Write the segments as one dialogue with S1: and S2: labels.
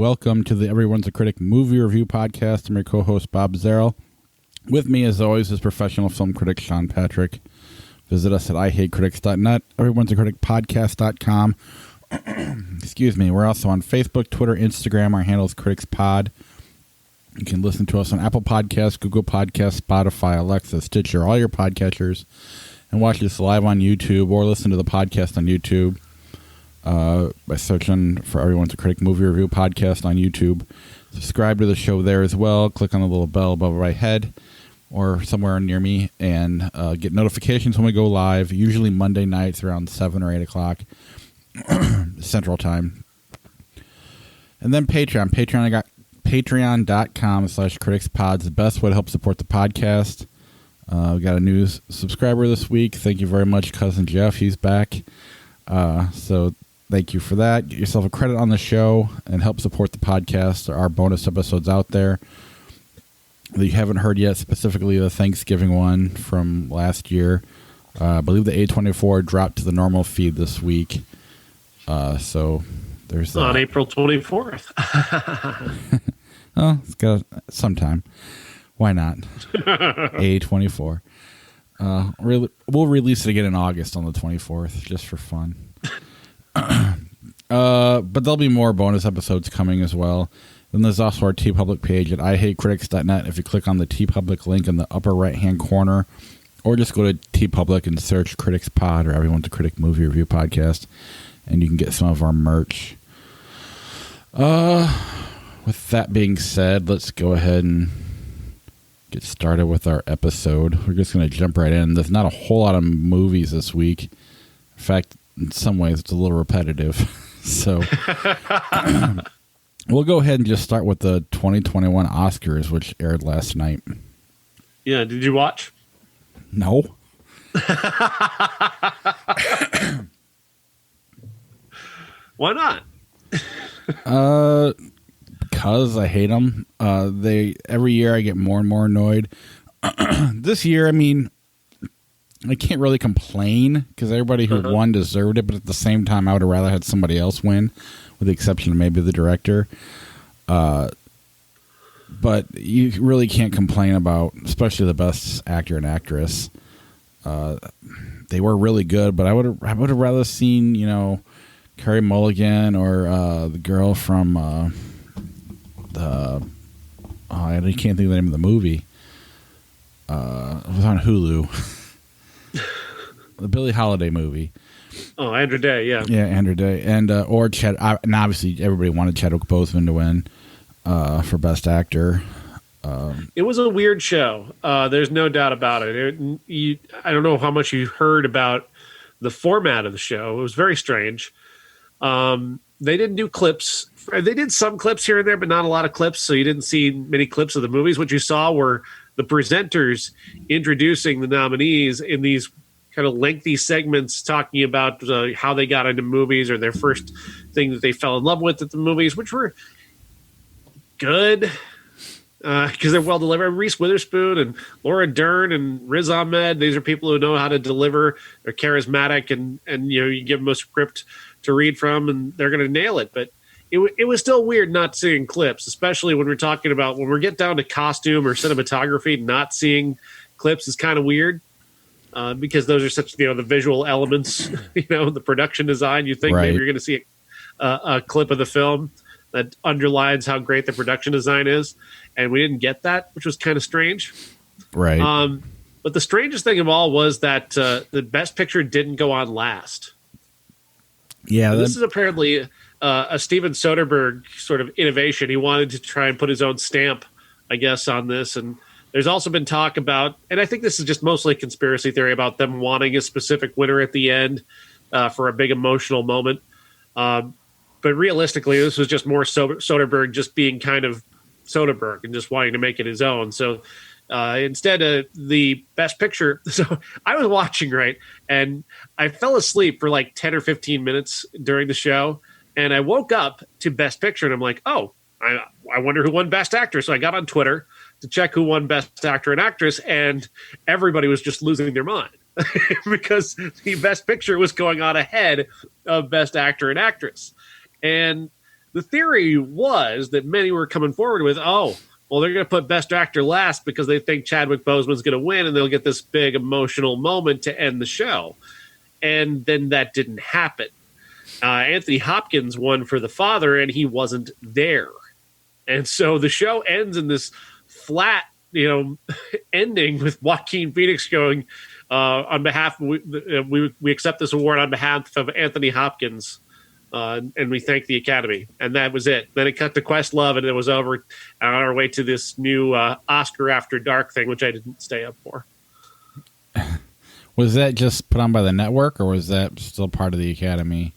S1: welcome to the Everyone's a Critic movie review podcast. I'm your co-host, Bob Zarrell. With me, as always, is professional film critic Sean Patrick. Visit us at IHateCritics.net, Everyone's a Critic podcast.com. Excuse me. We're also on Facebook, Twitter, Instagram. Our handle is CriticsPod. You can listen to us on Apple Podcasts, Google Podcasts, Spotify, Alexa, Stitcher, all your podcatchers, and watch us live on YouTube or listen to the podcast on YouTube by searching for Everyone's a Critic movie review podcast on YouTube. Subscribe to the show there as well. Click on the little bell above my head or somewhere near me and get notifications when we go live, usually Monday nights around 7 or 8 o'clock Central Time. And then Patreon. Patreon.com/criticspod is the best way to help support the podcast. We got a new subscriber this week. Thank you very much, Cousin Jeff. He's back. So thank you for that. Get yourself a credit on the show and help support the podcast. There are bonus episodes out there that you haven't heard yet, specifically the Thanksgiving one from last year. I believe the A24 dropped to the normal feed this week. So there's that.
S2: On April 24th.
S1: Oh, it's got some time. Why not? A24. We'll release it again in August on the 24th, just for fun. But there'll be more bonus episodes coming as well. Then there's also our TeePublic page at IHateCritics.net. If you click on the TeePublic link in the upper right-hand corner, or just go to TeePublic and search Critics Pod or Everyone's a Critic movie review podcast, and you can get some of our merch. With that being said, let's go ahead and get started with our episode. We're just going to jump right in. There's not a whole lot of movies this week. In fact, in some ways, it's a little repetitive. So we'll go ahead and just start with the 2021 Oscars, which aired last night.
S2: Yeah, did you watch?
S1: No.
S2: Why not?
S1: Because I hate them. Every year I get more and more annoyed. This year, I mean, I can't really complain because everybody who won deserved it, but at the same time, I would have rather had somebody else win, with the exception of maybe the director. But you really can't complain about, especially the best actor and actress. They were really good, but I would have rather seen, Carey Mulligan or the girl from I can't think of the name of the movie. It was on Hulu. The Billie Holiday movie.
S2: Oh, Andrew Day, yeah.
S1: Yeah, Andrew Day. And or Chad, and obviously everybody wanted Chadwick Boseman to win for Best Actor.
S2: It was a weird show. There's no doubt about it. I don't know how much you heard about the format of the show. It was very strange. They didn't do clips. They did some clips here and there, but not a lot of clips. So you didn't see many clips of the movies. What you saw were the presenters introducing the nominees in these kind of lengthy segments, talking about how they got into movies or their first thing that they fell in love with at the movies, which were good because they're well delivered. Reese Witherspoon and Laura Dern and Riz Ahmed. These are people who know how to deliver. They're charismatic, and you give them a script to read from, and they're going to nail it. But it was still weird not seeing clips, especially when we're talking about when we get down to costume or cinematography. Not seeing clips is kind of weird because those are such the visual elements, the production design. You think maybe you're going to see a clip of the film that underlines how great the production design is, and we didn't get that, which was kind of strange.
S1: Right.
S2: But the strangest thing of all was that the Best Picture didn't go on last.
S1: Yeah,
S2: this is apparently a Steven Soderbergh sort of innovation. He wanted to try and put his own stamp, I guess, on this. And there's also been talk about, and I think this is just mostly conspiracy theory, about them wanting a specific winner at the end for a big emotional moment. But realistically, this was just more Soderbergh just being kind of Soderbergh and just wanting to make it his own. So instead of the Best Picture, so I was watching, right, and I fell asleep for like 10 or 15 minutes during the show, and I woke up to Best Picture, and I'm like, oh, I wonder who won Best Actor. So I got on Twitter to check who won Best Actor and Actress, and everybody was just losing their mind because the Best Picture was going on ahead of Best Actor and Actress. And the theory was that many were coming forward with, oh, well, they're going to put Best Actor last because they think Chadwick Boseman's going to win, and they'll get this big emotional moment to end the show. And then that didn't happen. Anthony Hopkins won for the father, and he wasn't there. And so the show ends in this flat, ending with Joaquin Phoenix going, on behalf, we accept this award on behalf of Anthony Hopkins, and we thank the Academy. And that was it. Then it cut to Questlove, and it was over on our way to this new Oscar After Dark thing, which I didn't stay up for.
S1: Was that just put on by the network, or was that still part of the Academy?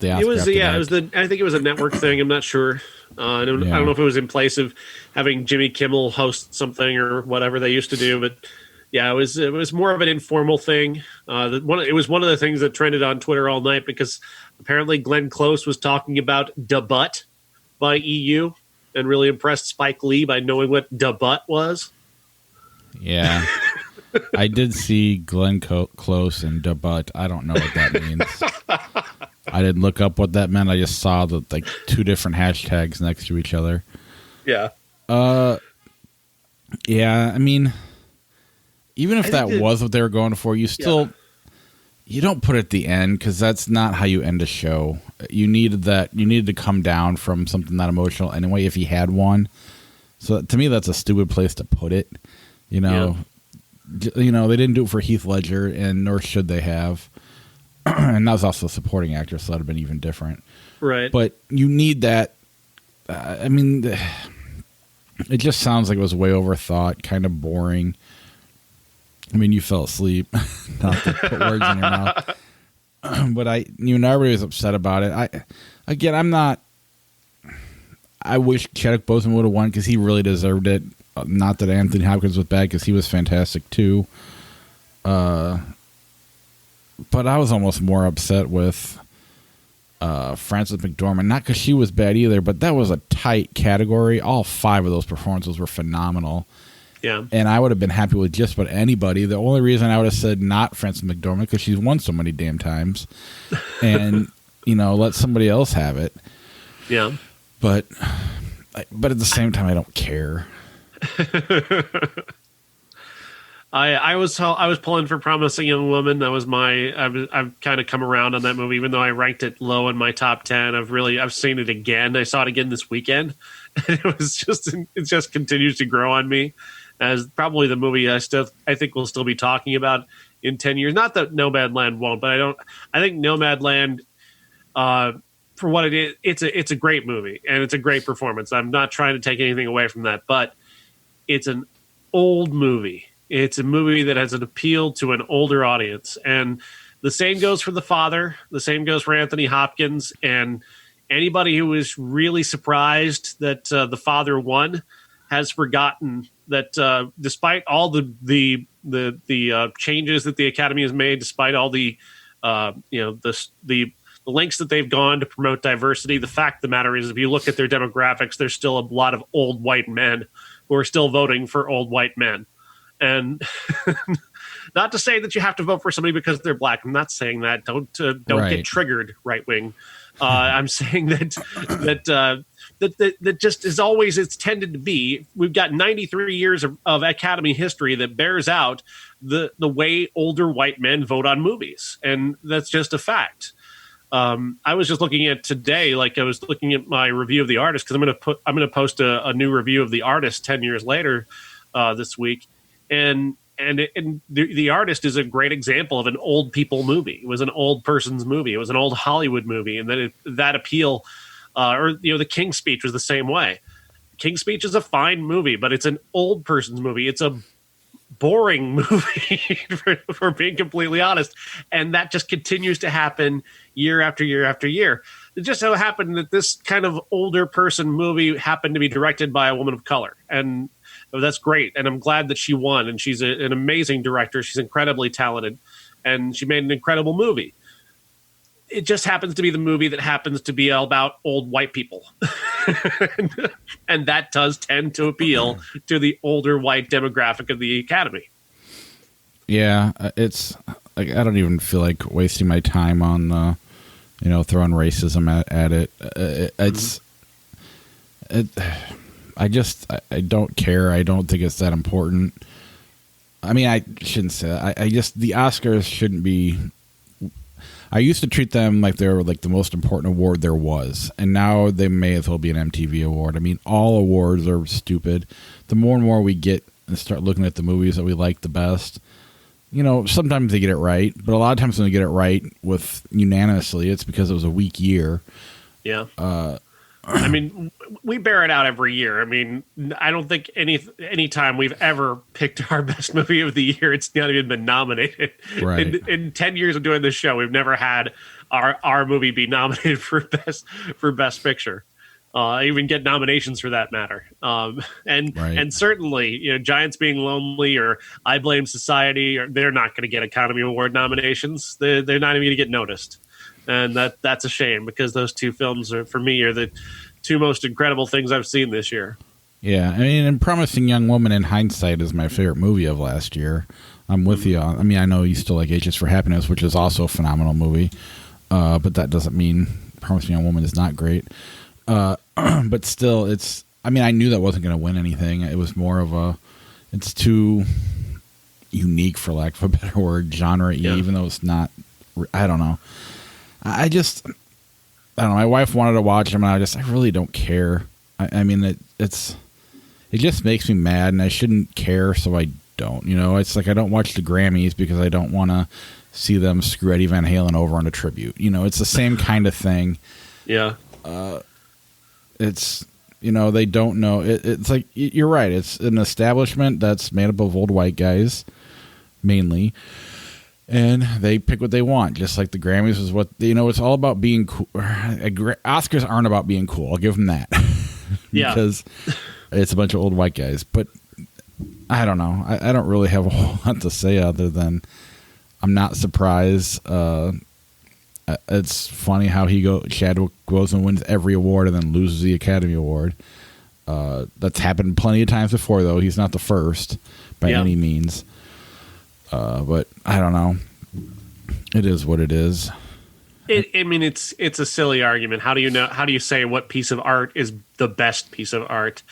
S2: It was I think it was a network thing. I'm not sure. I don't know if it was in place of having Jimmy Kimmel host something or whatever they used to do, but yeah, it was more of an informal thing. It was one of the things that trended on Twitter all night because apparently Glenn Close was talking about "da butt" by EU and really impressed Spike Lee by knowing what "da butt" was.
S1: Yeah. I did see Glenn Close and "da butt." I don't know what that means. I didn't look up what that meant. I just saw the two different hashtags next to each other. Yeah. Yeah. I mean, even if that was what they were going for, you don't put it at the end because that's not how you end a show. You needed to come down from something that emotional anyway. If he had one, so to me, that's a stupid place to put it. They didn't do it for Heath Ledger, and nor should they have. And that was also a supporting actor, so that would have been even different.
S2: Right.
S1: But you need that. It just sounds like it was way overthought, kind of boring. I mean, you fell asleep. Not to put words in your mouth. But everybody was upset about it. I'm not. I wish Chadwick Boseman would have won because he really deserved it. Not that Anthony Hopkins was bad because he was fantastic too. But I was almost more upset with Frances McDormand. Not because she was bad either, but that was a tight category. All 5 of those performances were phenomenal.
S2: Yeah.
S1: And I would have been happy with just about anybody. The only reason I would have said not Frances McDormand because she's won so many damn times. And, let somebody else have it.
S2: Yeah.
S1: But at the same time, I don't care.
S2: I was pulling for Promising Young Woman. That was I've kind of come around on that movie, even though I ranked it low in my top 10. I've seen it again. I saw it again this weekend. And it just continues to grow on me as probably the movie I think we'll still be talking about in 10 years. Not that Nomadland won't, but I think Nomadland, for what it is, it's a great movie and it's a great performance. I'm not trying to take anything away from that, but it's an old movie. It's a movie that has an appeal to an older audience. And the same goes for The Father. The same goes for Anthony Hopkins. And anybody who is really surprised that The Father won has forgotten that despite all the changes that the Academy has made, despite all the lengths that they've gone to promote diversity, the fact of the matter is, if you look at their demographics, there's still a lot of old white men who are still voting for old white men. And not to say that you have to vote for somebody because they're black. I'm not saying that. Don't get triggered, right wing. I'm saying that just as always it's tended to be. We've got 93 years of Academy history that bears out the way older white men vote on movies, and that's just a fact. I was just looking at today, I was looking at my review of The Artist because I'm going to post a new review of The Artist 10 years later this week. And the Artist is a great example of an old people movie. It was an old person's movie. It was an old Hollywood movie, and then that appeal, the King's Speech was the same way. King's Speech is a fine movie, but it's an old person's movie. It's a boring movie, for being completely honest, and that just continues to happen year after year after year. It just so happened that this kind of older person movie happened to be directed by a woman of color, and that's great, and I'm glad that she won, and she's an amazing director. She's incredibly talented, and she made an incredible movie. It just happens to be the movie that happens to be all about old white people. And that does tend to appeal to the older white demographic of the Academy.
S1: Yeah, it's like I don't even feel like wasting my time on throwing racism at it. It's I don't care. I don't think it's that important. I mean, I shouldn't say that. I just, the Oscars shouldn't be. I used to treat them like they were like the most important award there was, and now they may as well be an MTV award. I mean, all awards are stupid. The more and more we get and start looking at the movies that we like the best, sometimes they get it right, but a lot of times when they get it right with unanimously, it's because it was a weak year.
S2: Yeah. I mean, we bear it out every year. I mean, I don't think any time we've ever picked our best movie of the year, it's not even been nominated.
S1: Right.
S2: In 10 years of doing this show, we've never had our movie be nominated for best picture. Even get nominations for that matter. And certainly, Giants Being Lonely or I Blame Society, they're not going to get Academy Award nominations. They're not even going to get noticed. And that's a shame, because those two films are the two most incredible things I've seen this year.
S1: Yeah, I mean, and Promising Young Woman in hindsight is my favorite movie of last year. I'm with you. I mean, I know you still like Ages for Happiness, which is also a phenomenal movie, but that doesn't mean Promising Young Woman is not great. But still, I mean, I knew that wasn't going to win anything. It was more of it's too unique, for lack of a better word, genre-y, even though it's not, I don't know. I don't know. My wife wanted to watch them, and I really don't care. I mean, it just makes me mad, and I shouldn't care, so I don't. It's like I don't watch the Grammys because I don't want to see them screw Eddie Van Halen over on a tribute. It's the same kind of thing.
S2: Yeah.
S1: It's they don't know. It's like, you're right. It's an establishment that's made up of old white guys, mainly. And they pick what they want, just like the Grammys is what, it's all about being cool. Oscars aren't about being cool. I'll give them that. Because it's a bunch of old white guys. But I don't know. I don't really have a whole lot to say other than I'm not surprised. It's funny how Chadwick goes and wins every award and then loses the Academy Award. That's happened plenty of times before, though. He's not the first by any means. But I don't know. It is what it is.
S2: I mean, it's a silly argument. How do you say what piece of art is the best piece of art?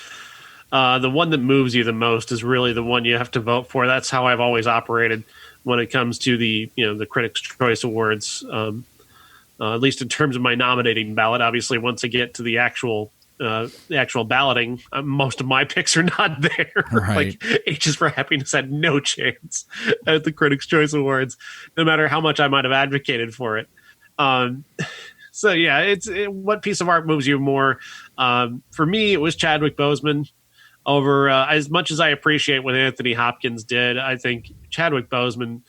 S2: The one that moves you the most is really the one you have to vote for. That's how I've always operated when it comes to the Critics' Choice Awards. At least in terms of my nominating ballot. Obviously, once I get to the actual balloting, most of my picks are not there.
S1: Right.
S2: Like Ages for Happiness had no chance at the Critics' Choice Awards, no matter how much I might have advocated for it. So yeah, what piece of art moves you more? For me, it was Chadwick Boseman. Over as much as I appreciate what Anthony Hopkins did, I think Chadwick Boseman.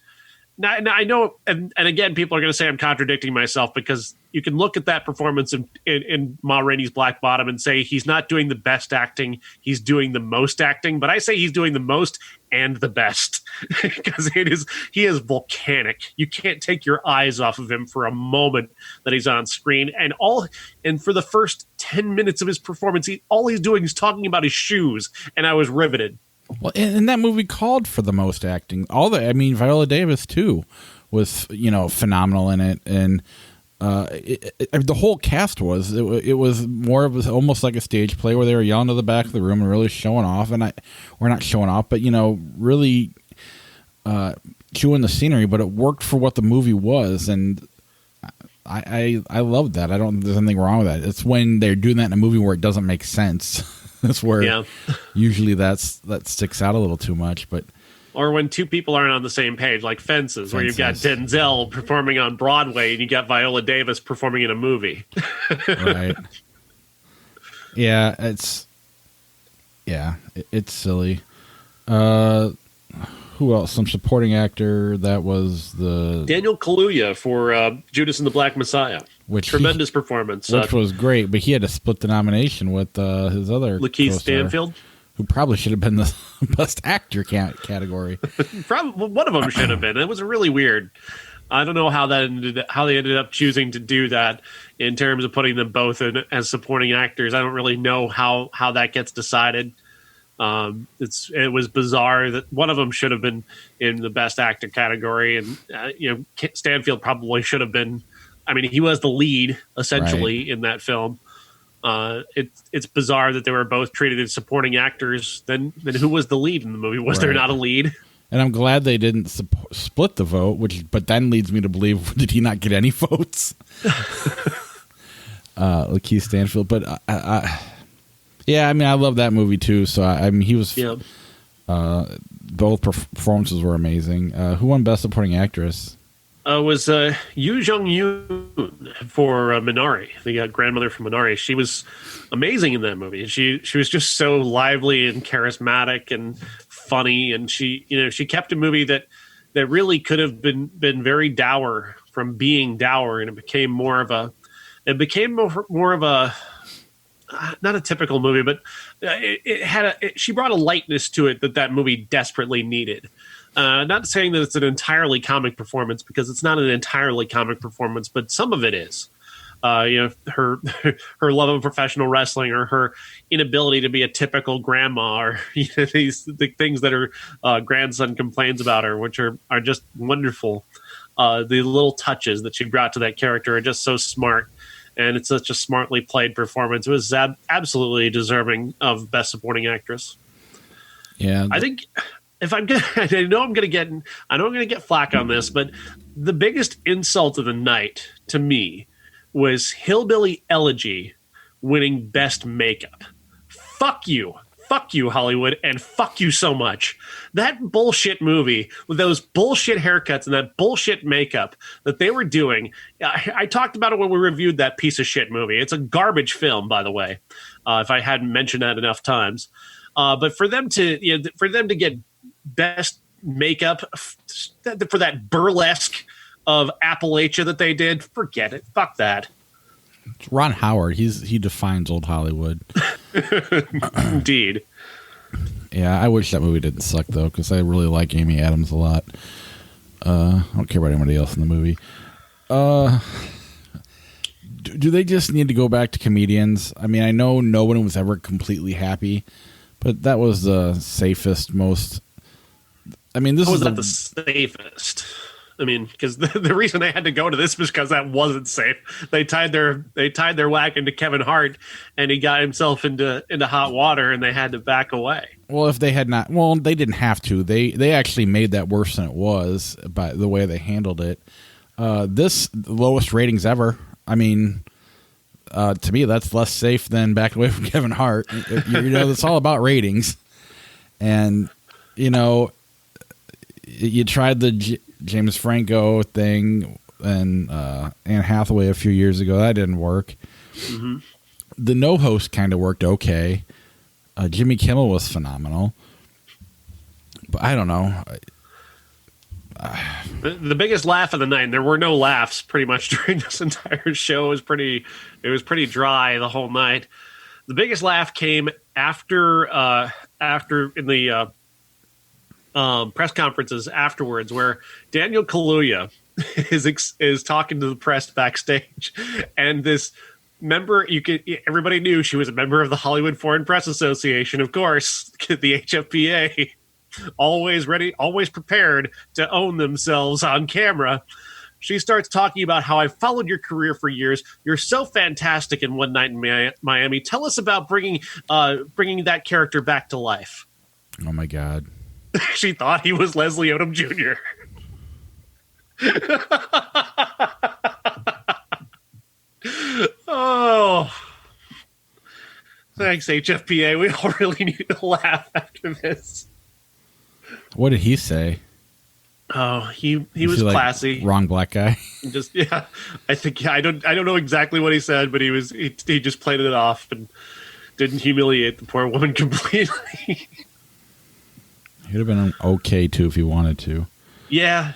S2: Now, I know, and again, people are going to say I'm contradicting myself, because you can look at that performance in Ma Rainey's Black Bottom and say he's not doing the best acting, he's doing the most acting. But I say he's doing the most and the best, because he is volcanic. You can't take your eyes off of him for a moment that he's on screen, and for the first 10 minutes of his performance, all he's doing is talking about his shoes, and I was riveted.
S1: Well, and that movie called for the most acting. Viola Davis too was phenomenal in it, and the whole cast was. It was more of almost like a stage play where they were yelling to the back of the room and really showing off. We're not showing off, but really chewing the scenery. But it worked for what the movie was, and I loved that. I don't think there's anything wrong with that. It's when they're doing that in a movie where it doesn't make sense. That's where usually that sticks out a little too much,
S2: or when two people aren't on the same page, like Fences, where you've got Denzel performing on Broadway and you got Viola Davis performing in a movie.
S1: Right. Yeah, it's silly. Who else? Some supporting actor that was
S2: Daniel Kaluuya for Judas and the Black Messiah. Tremendous performance.
S1: Which was great, but he had to split the nomination with his other
S2: Lakeith Stanfield,
S1: who probably should have been the best actor category.
S2: Probably one of them should have been. It was really weird. I don't know how they ended up choosing to do that in terms of putting them both in as supporting actors. I don't really know how that gets decided. It was bizarre that one of them should have been in the best actor category, and Stanfield probably should have been. I mean, he was the lead essentially in that film. It's bizarre that they were both treated as supporting actors. Then who was the lead in the movie? Was there not a lead?
S1: And I'm glad they didn't split the vote, but then leads me to believe, did he not get any votes? Lakeith Stanfield. But yeah, I mean, I love that movie too. So I mean, he was. Yeah. Both performances were amazing. Who won Best Supporting Actress?
S2: Was Yoo Jung-yoon for Minari, the grandmother from Minari. She was amazing in that movie. She was just so lively and charismatic and funny, and she kept a movie that really could have been very dour from being dour, and it became more of a not a typical movie, but she brought a lightness to it that movie desperately needed. Not saying that it's an entirely comic performance, because it's not an entirely comic performance, but some of it is. Her love of professional wrestling, or her inability to be a typical grandma, or the things that her grandson complains about her, which are just wonderful. The little touches that she brought to that character are just so smart, and it's such a smartly played performance. It was absolutely deserving of Best Supporting Actress. Yeah, I think. If I'm gonna, I know I'm gonna get flack on this, but the biggest insult of the night to me was Hillbilly Elegy winning Best Makeup. Fuck you, Hollywood, and fuck you so much. That bullshit movie with those bullshit haircuts and that bullshit makeup that they were doing. I talked about it when we reviewed that piece of shit movie. It's a garbage film, by the way. If I hadn't mentioned that enough times, but for them to get Best Makeup for that burlesque of Appalachia that they did, forget it. Fuck that.
S1: It's Ron Howard. He defines old Hollywood.
S2: Indeed.
S1: Yeah, I wish that movie didn't suck though, because I really like Amy Adams a lot. I don't care about anybody else in the movie. Do they just need to go back to comedians? I mean, I know no one was ever completely happy, but that was the safest, most. I mean, this was
S2: not the safest. I mean, because the reason they had to go to this was because that wasn't safe. They tied their whack into Kevin Hart, and he got himself into hot water, and they had to back away.
S1: Well, if they had not, they didn't have to. They actually made that worse than it was by the way they handled it. This lowest ratings ever. I mean, to me, that's less safe than back away from Kevin Hart. It's all about ratings, and you tried the James Franco thing and Anne Hathaway a few years ago. That didn't work. Mm-hmm. The no host kind of worked okay. Jimmy Kimmel was phenomenal, but I don't know.
S2: The biggest laugh of the night, and there were no laughs pretty much during this entire show. It was pretty dry the whole night. The biggest laugh came after in the press conferences afterwards, where Daniel Kaluuya is talking to the press backstage, and this member, everybody knew she was a member of the Hollywood Foreign Press Association, of course, the HFPA, always ready, always prepared to own themselves on camera. She starts talking about how I followed your career for years. You're so fantastic in One Night in Miami. Tell us about bringing that character back to life.
S1: Oh my God.
S2: She thought he was Leslie Odom Jr. Oh, thanks, HFPA. We all really need to laugh after this.
S1: What did he say?
S2: Oh, he was classy.
S1: Wrong black guy.
S2: Just I think I don't know exactly what he said, but he just played it off and didn't humiliate the poor woman completely.
S1: He'd have been okay too if he wanted to.
S2: Yeah.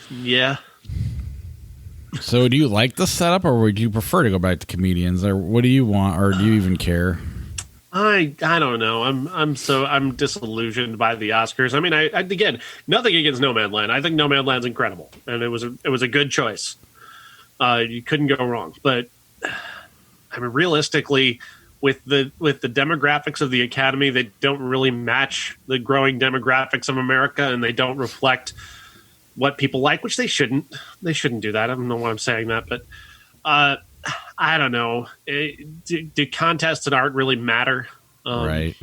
S1: So, do you like the setup, or would you prefer to go back to comedians, or what do you want, or do you even care?
S2: I don't know. I'm disillusioned by the Oscars. I mean, I again, nothing against No Man's Land. I think No Man's Land's incredible, and it was a good choice. You couldn't go wrong. But I mean, realistically, with the demographics of the Academy, they don't really match the growing demographics of America, and they don't reflect what people like, which they shouldn't. They shouldn't do that. I don't know why I'm saying that, but I don't know. Do contests and art really matter?
S1: Right.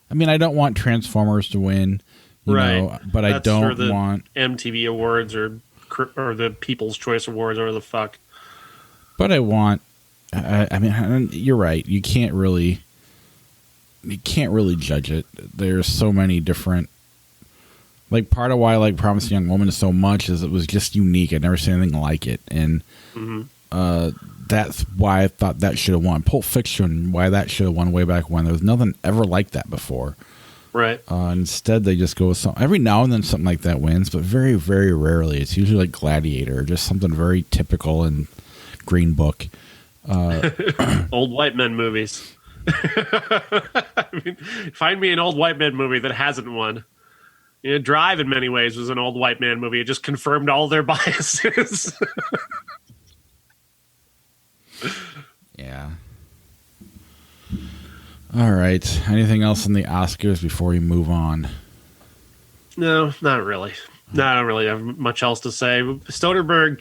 S1: I mean, I don't want Transformers to win, you know, but I don't want
S2: MTV Awards or the People's Choice Awards or the fuck.
S1: But I want. I mean, you're right. You can't really judge it. There's so many different. Like, part of why I like Promising Young Woman so much is it was just unique. I'd never seen anything like it, and that's why I thought that should have won. Pulp Fiction, why that should have won way back when. There was nothing ever like that before.
S2: Right.
S1: Instead, they just go with something. Every now and then something like that wins, but very, very rarely. It's usually like Gladiator, or just something very typical and Green Book.
S2: Old white men movies. I mean, find me an old white man movie that hasn't won. You know, Drive, in many ways, was an old white man movie. It just confirmed all their biases.
S1: Yeah. All right. Anything else in the Oscars before we move on?
S2: No, not really. No, I don't really have much else to say. Soderbergh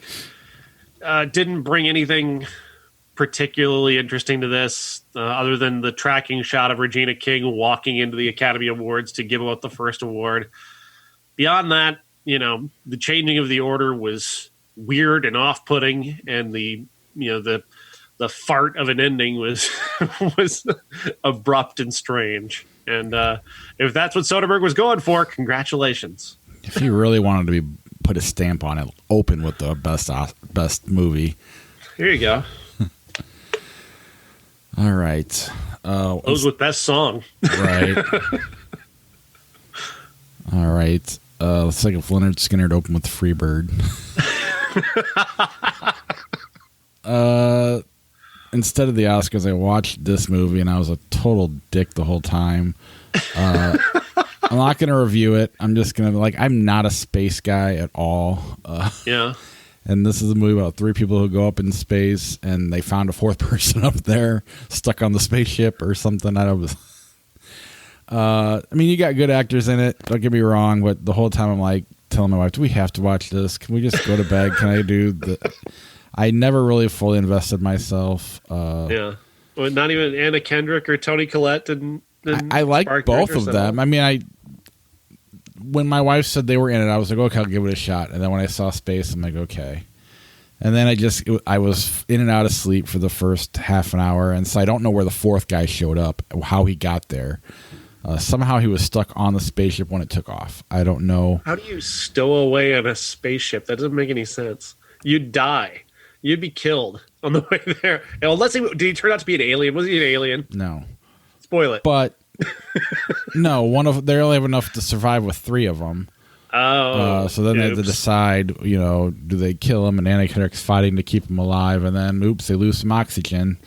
S2: didn't bring anything particularly interesting to this, other than the tracking shot of Regina King walking into the Academy Awards to give out the first award. Beyond that, you know, the changing of the order was weird and off-putting, and the fart of an ending was was abrupt and strange. And if that's what Soderbergh was going for, congratulations.
S1: If he really wanted to put a stamp on it, open with the best movie.
S2: Here you go.
S1: All right.
S2: Those with best song.
S1: Right. All right. Let's take if Leonard Skinner open with Freebird. Instead of the Oscars, I watched this movie, and I was a total dick the whole time. I'm not going to review it. I'm just going to, I'm not a space guy at all.
S2: Yeah.
S1: And this is a movie about 3 people who go up in space, and they found a 4th person up there stuck on the spaceship or something. I don't know. I mean, you got good actors in it. Don't get me wrong, but the whole time I'm like telling my wife, "Do we have to watch this? Can we just go to bed? Can I do the?" I never really fully invested myself.
S2: Yeah, well, not even Anna Kendrick or Toni Collette didn't.
S1: I like both of them. I mean, when my wife said they were in it, I was like, okay, I'll give it a shot. And then when I saw space, I'm like, okay. And then I was in and out of sleep for the first half an hour, and so I don't know where the 4th guy showed up, how he got there. Somehow he was stuck on the spaceship when it took off. I don't know.
S2: How do you stow away on a spaceship? That doesn't make any sense. You'd die. You'd be killed on the way there. Well, let's see. Did he turn out to be an alien? Was he an alien?
S1: No.
S2: Spoil it.
S1: But no, they only have enough to survive with 3 of them.
S2: Oh.
S1: So then they have to decide, do they kill him? And Anna Kendrick's fighting to keep him alive. And then, oops, they lose some oxygen.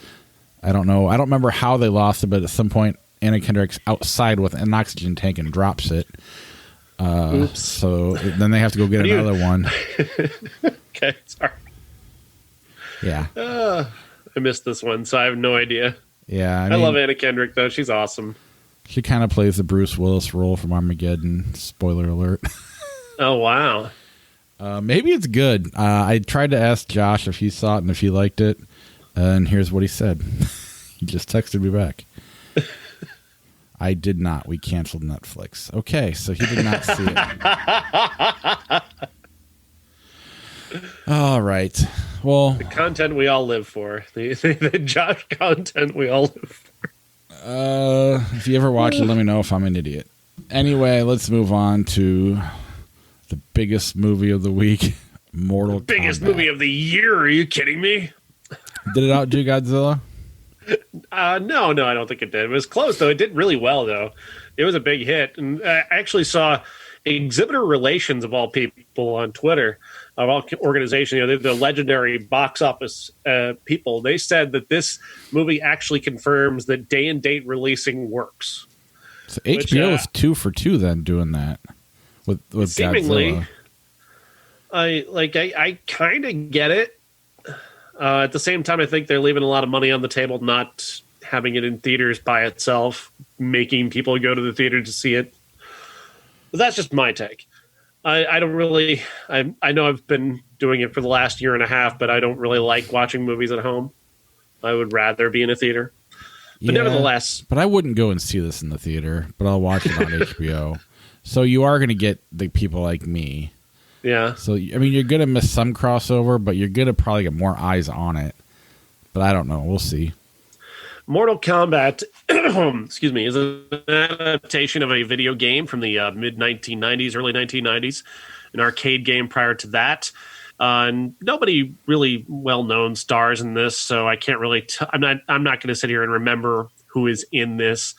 S1: I don't know. I don't remember how they lost it, but at some point, Anna Kendrick's outside with an oxygen tank and drops it.
S2: Oops.
S1: So then they have to go get another one.
S2: Okay, sorry.
S1: Yeah.
S2: I missed this one, so I have no idea.
S1: Yeah.
S2: I love Anna Kendrick, though. She's awesome.
S1: She kind of plays the Bruce Willis role from Armageddon. Spoiler alert.
S2: Oh, wow.
S1: Maybe it's good. I tried to ask Josh if he saw it and if he liked it, and here's what he said. He just texted me back. I did not. We canceled Netflix. Okay, so he did not see it. All right. Well,
S2: the content we all live for. The Josh content we all live for.
S1: If you ever watch it, let me know if I'm an idiot. Anyway, let's move on to the biggest movie of the week, Mortal Kombat.
S2: Biggest movie of the year. Are you kidding me?
S1: Did it outdo Godzilla?
S2: No, I don't think it did. It was close, though. It did really well, though. It was a big hit. And I actually saw Exhibitor Relations, of all people, on Twitter, of all organizations, the legendary box office people. They said that this movie actually confirms that day and date releasing works.
S1: So HBO is 2 for 2 then doing that with
S2: seemingly,
S1: Godzilla.
S2: I kind of get it. At the same time, I think they're leaving a lot of money on the table, not having it in theaters by itself, making people go to the theater to see it. But that's just my take. I don't really... I know I've been doing it for the last year and a half, but I don't really like watching movies at home. I would rather be in a theater. But nevertheless.
S1: But I wouldn't go and see this in the theater, but I'll watch it on HBO. So you are going to get the people like me.
S2: Yeah.
S1: So, I mean, you're going to miss some crossover, but you're going to probably get more eyes on it. But I don't know. We'll see.
S2: Mortal Kombat, excuse me, is an adaptation of a video game from the mid-1990s, early 1990s, an arcade game prior to that. And nobody really well-known stars in this, so I can't really. I'm not going to sit here and remember who is in this.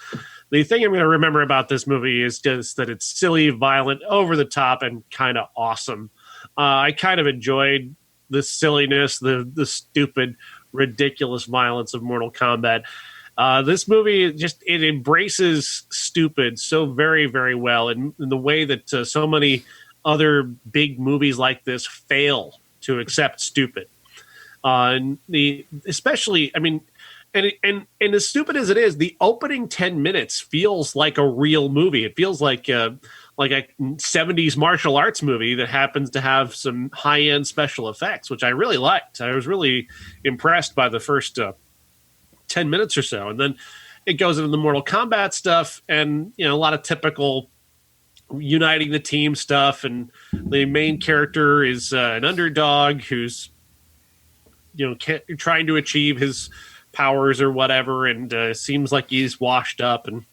S2: The thing I'm going to remember about this movie is just that it's silly, violent, over the top, and kind of awesome. I kind of enjoyed the silliness, the stupid, ridiculous violence of Mortal Kombat. This movie it embraces stupid so very, very well, in the way that so many other big movies like this fail to accept stupid. And especially, I mean, and as stupid as it is, the opening 10 minutes feels like a real movie. It feels like a 70s martial arts movie that happens to have some high-end special effects, which I really liked. I was really impressed by the first 10 minutes or so. And then it goes into the Mortal Kombat stuff and, a lot of typical uniting the team stuff. And the main character is an underdog who's, trying to achieve his powers or whatever, and seems like he's washed up and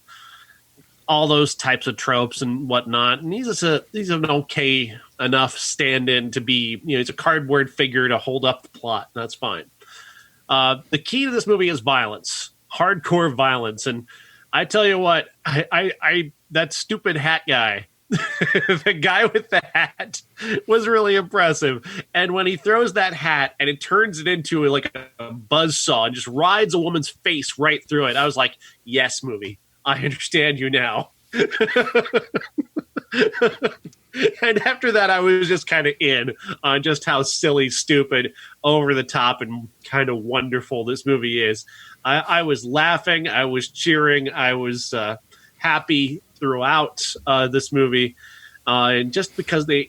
S2: all those types of tropes and whatnot. And he's an okay enough stand-in to be, he's a cardboard figure to hold up the plot. And that's fine. The key to this movie is violence, hardcore violence. And I tell you what, I that stupid hat guy, the guy with the hat was really impressive. And when he throws that hat and it turns it into like a buzzsaw and just rides a woman's face right through it, I was like, yes, movie, I understand you now. And after that, I was just kind of in on just how silly, stupid, over the top, and kind of wonderful this movie is. I was laughing, I was cheering, I was happy throughout this movie, and just because they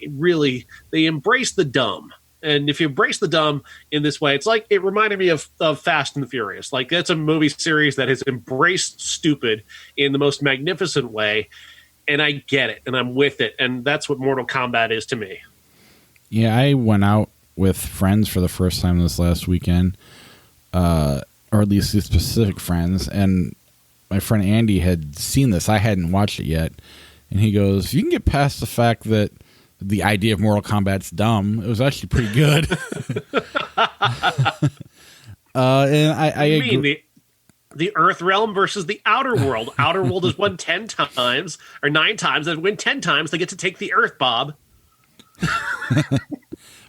S2: embrace the dumb. And if you embrace the dumb in this way, it's like it reminded me of Fast and the Furious. Like, that's a movie series that has embraced stupid in the most magnificent way. And I get it, and I'm with it, and that's what Mortal Kombat is to me.
S1: Yeah, I went out with friends for the first time this last weekend, or at least the specific friends, and my friend Andy had seen this. I hadn't watched it yet, and he goes, "You can get past the fact that the idea of Mortal Kombat's dumb. It was actually pretty good." And I agree.
S2: The Earth realm versus the Outer World. Outer World has won 10 times, or 9 times. They win 10 times. They get to take the Earth, Bob.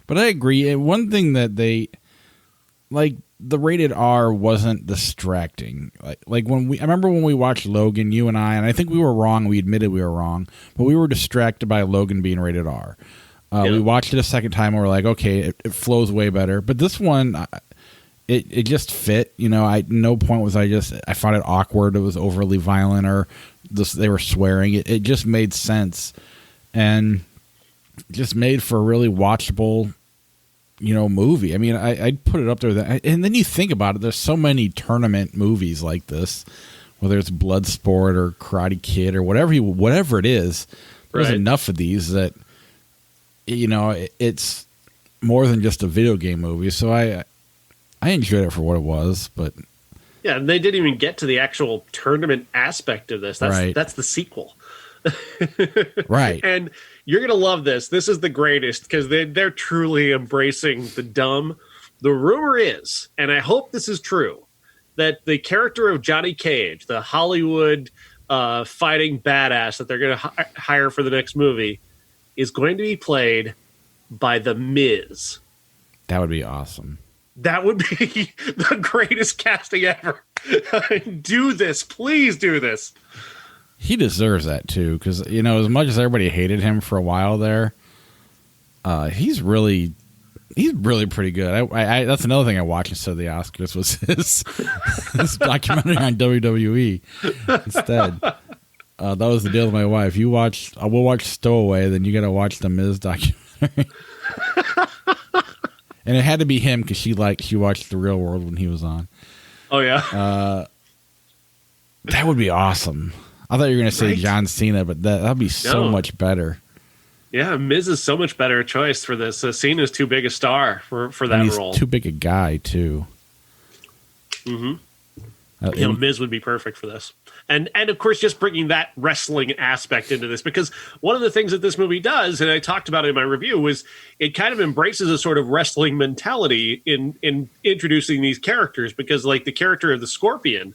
S1: But I agree. And one thing that they, like, the rated R wasn't distracting. Like I remember when we watched Logan, you and I think we were wrong. We admitted we were wrong, but we were distracted by Logan being rated R. We watched it a second time and we're like, okay, it flows way better. But this one, It just fit, no point was I found it awkward. It was overly violent or they were swearing. It just made sense and just made for a really watchable, movie. I mean, I'd put it up there. And then you think about it, there's so many tournament movies like this, whether it's Bloodsport or Karate Kid or whatever it is. There's enough of these that, it's more than just a video game movie. So I enjoyed it for what it was, but
S2: yeah, they didn't even get to the actual tournament aspect of this. That's the sequel.
S1: Right.
S2: And you're going to love this. This is the greatest because they're truly embracing the dumb. The rumor is, and I hope this is true, that the character of Johnny Cage, the Hollywood fighting badass that they're going to hire for the next movie, is going to be played by The Miz.
S1: That would be awesome.
S2: That would be the greatest casting ever. Do this. Please do this.
S1: He deserves that, too, because, as much as everybody hated him for a while there, he's really pretty good. I that's another thing I watched instead of the Oscars was his documentary on WWE instead. That was the deal with my wife. We'll watch Stowaway, then you got to watch the Miz documentary. And it had to be him because she watched The Real World when he was on.
S2: Oh yeah.
S1: That would be awesome. I thought you were going to say
S2: Right?
S1: John Cena, but that'd be so much better.
S2: Yeah, Miz is so much better choice for this. Cena's too big a star for that
S1: And he's
S2: role.
S1: too big a guy too.
S2: Mm-hmm. Miz would be perfect for this. And of course, just bringing that wrestling aspect into this, because one of the things that this movie does, and I talked about it in my review, was it kind of embraces a sort of wrestling mentality in introducing these characters, because like the character of the Scorpion,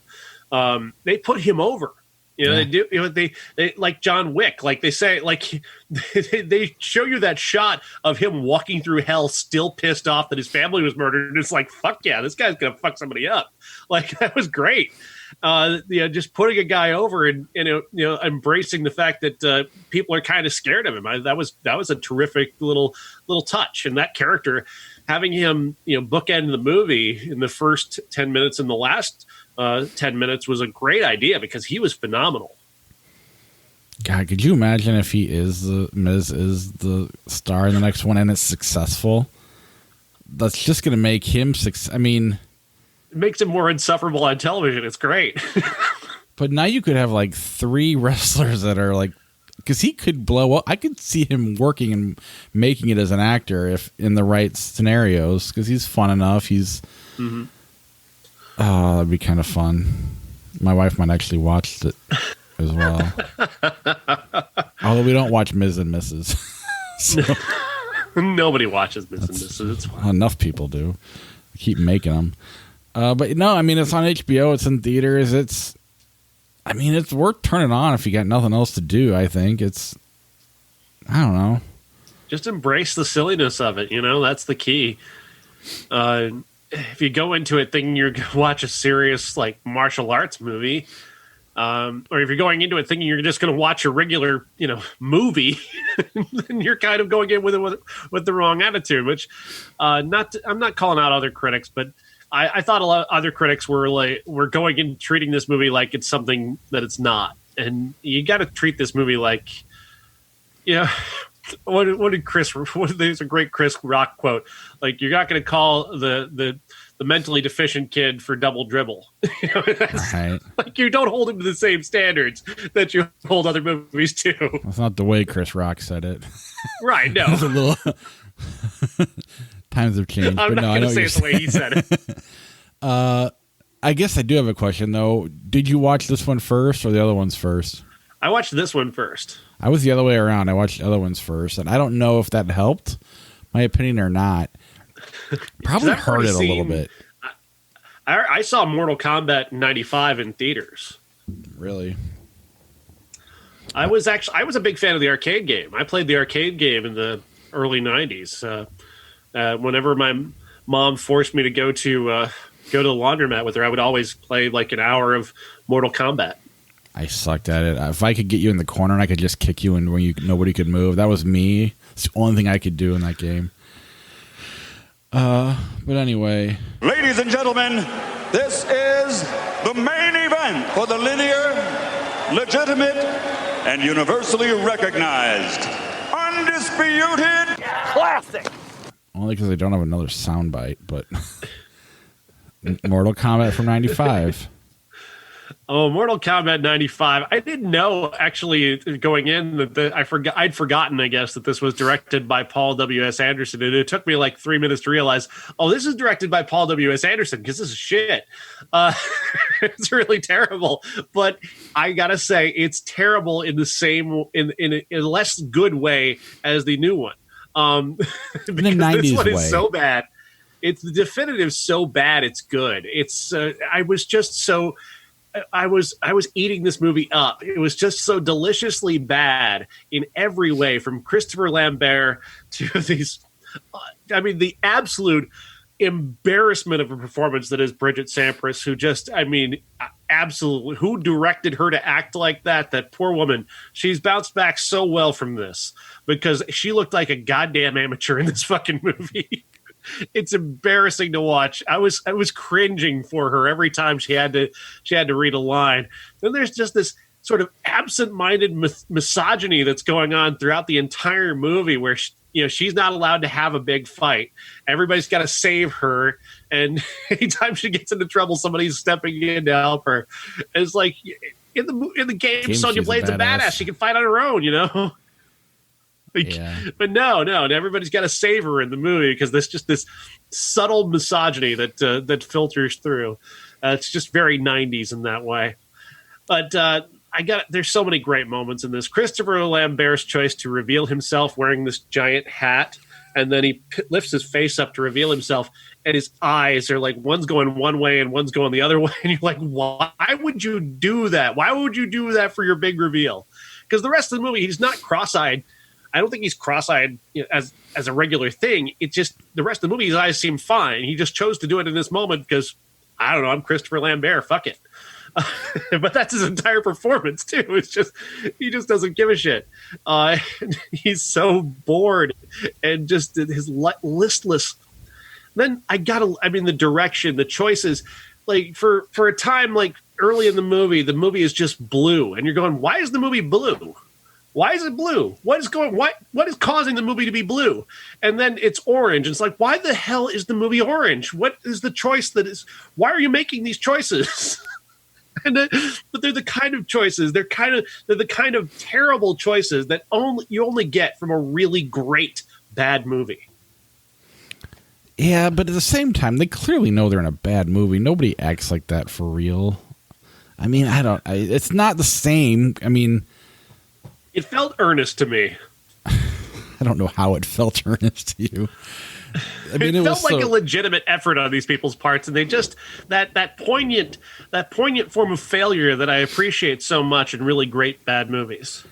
S2: they put him over. They do. They like John Wick. Like they say, like they show you that shot of him walking through hell, still pissed off that his family was murdered, and it's like, fuck yeah, this guy's gonna fuck somebody up. Like that was great. Just putting a guy over and embracing the fact that people are kind of scared of him. That was a terrific little touch, and that character, having him bookend the movie in the first 10 minutes and the last 10 minutes was a great idea, because he was phenomenal.
S1: God, could you imagine if Miz is the star in the next one and it's successful? That's just going to make him I mean,
S2: it makes him more insufferable on television. It's great.
S1: But now you could have like 3 wrestlers that are like, because he could blow up. I could see him working and making it as an actor if in the right scenarios, because he's fun enough. He's oh, that'd be kind of fun. My wife might actually watch it as well. Although we don't watch Ms. and Mrs. So,
S2: nobody watches Ms. and Mrs. It's fine.
S1: Enough people do. We keep making them. But no, I mean, it's on HBO. It's in theaters. It's worth turning on if you got nothing else to do, I think. I don't know. Just
S2: embrace the silliness of it. That's the key. If you go into it thinking you're going to watch a serious like martial arts movie, or if you're going into it thinking you're just going to watch a regular, movie, then you're kind of going in with the wrong attitude. Which, I'm not calling out other critics, but I thought a lot of other critics were going in treating this movie like it's something that it's not, and you got to treat this movie like, What did Chris? There's a great Chris Rock quote. Like, you're not going to call the mentally deficient kid for double dribble.
S1: Right.
S2: Like, you don't hold him to the same standards that you hold other movies to.
S1: That's not the way Chris Rock said it.
S2: Right? No.
S1: It's a little times have changed.
S2: I'm
S1: but
S2: not
S1: no,
S2: going to say it the way he said it.
S1: I guess I do have a question though. Did you watch this one first or the other ones first?
S2: I watched this one first.
S1: I was the other way around. I watched the other ones first, and I don't know if that helped my opinion or not. Probably hurt it a little bit.
S2: I saw Mortal Kombat 95 in theaters.
S1: Really?
S2: I was a big fan of the arcade game. I played the arcade game in the early 90s. Whenever my mom forced me to go to the laundromat with her, I would always play like an hour of Mortal Kombat.
S1: I sucked at it. If I could get you in the corner and I could just kick you in when nobody could move, that was me. It's the only thing I could do in that game. But anyway.
S3: Ladies and gentlemen, this is the main event for the linear, legitimate, and universally recognized, undisputed classic.
S1: Only because I don't have another soundbite, but Mortal Kombat from 95.
S2: Oh, Mortal Kombat 95. I didn't know, actually, going in, that I'd forgotten, I guess, that this was directed by Paul W.S. Anderson. And it took me like 3 minutes to realize, oh, this is directed by Paul W.S. Anderson, because this is shit. It's really terrible. But I got to say, it's terrible in the same, in a less good way as the new one.
S1: In the 90s
S2: this one
S1: way.
S2: is so bad. It's the definitive so bad it's good. It's I was eating this movie up. It was just so deliciously bad in every way, from Christopher Lambert to these. The absolute embarrassment of a performance that is Bridget Sampras, who just, absolutely, who directed her to act like that? That poor woman. She's bounced back so well from this, because she looked like a goddamn amateur in this fucking movie. It's embarrassing to watch. I was cringing for her every time she had to read a line. Then there's just this sort of absent-minded misogyny that's going on throughout the entire movie, where she's not allowed to have a big fight. Everybody's got to save her. And anytime she gets into trouble, somebody's stepping in to help her. And it's like in the game, Sonya Blade's a badass. She can fight on her own,
S1: Yeah.
S2: But no, and everybody's got to save her in the movie because there's just this subtle misogyny that filters through. It's just very 90s in that way. But there's so many great moments in this. Christopher Lambert's choice to reveal himself wearing this giant hat, and then he lifts his face up to reveal himself, and his eyes are like one's going one way and one's going the other way, and you're like, why would you do that? Why would you do that for your big reveal? Because the rest of the movie, he's not cross-eyed. I don't think he's cross-eyed as a regular thing. It's just the rest of the movie, his eyes seem fine. He just chose to do it in this moment because, I don't know, I'm Christopher Lambert. Fuck it. But that's his entire performance too. It's just he just doesn't give a shit. He's so bored and just his listless. Then the direction, the choices, like for a time like early in the movie is just blue, and you're going, why is the movie blue? Why is it blue? What is causing the movie to be blue? And then it's orange. It's like, why the hell is the movie orange? What is the choice that is? Why are you making these choices? But they're the kind of choices. They're the kind of terrible choices that you only get from a really great bad movie.
S1: Yeah, but at the same time, they clearly know they're in a bad movie. Nobody acts like that for real. I mean, it's not the same. I mean,
S2: it felt earnest to me.
S1: I don't know how it felt earnest to you. I mean,
S2: it felt like a legitimate effort on these people's parts, and they just that poignant form of failure that I appreciate so much in really great bad movies.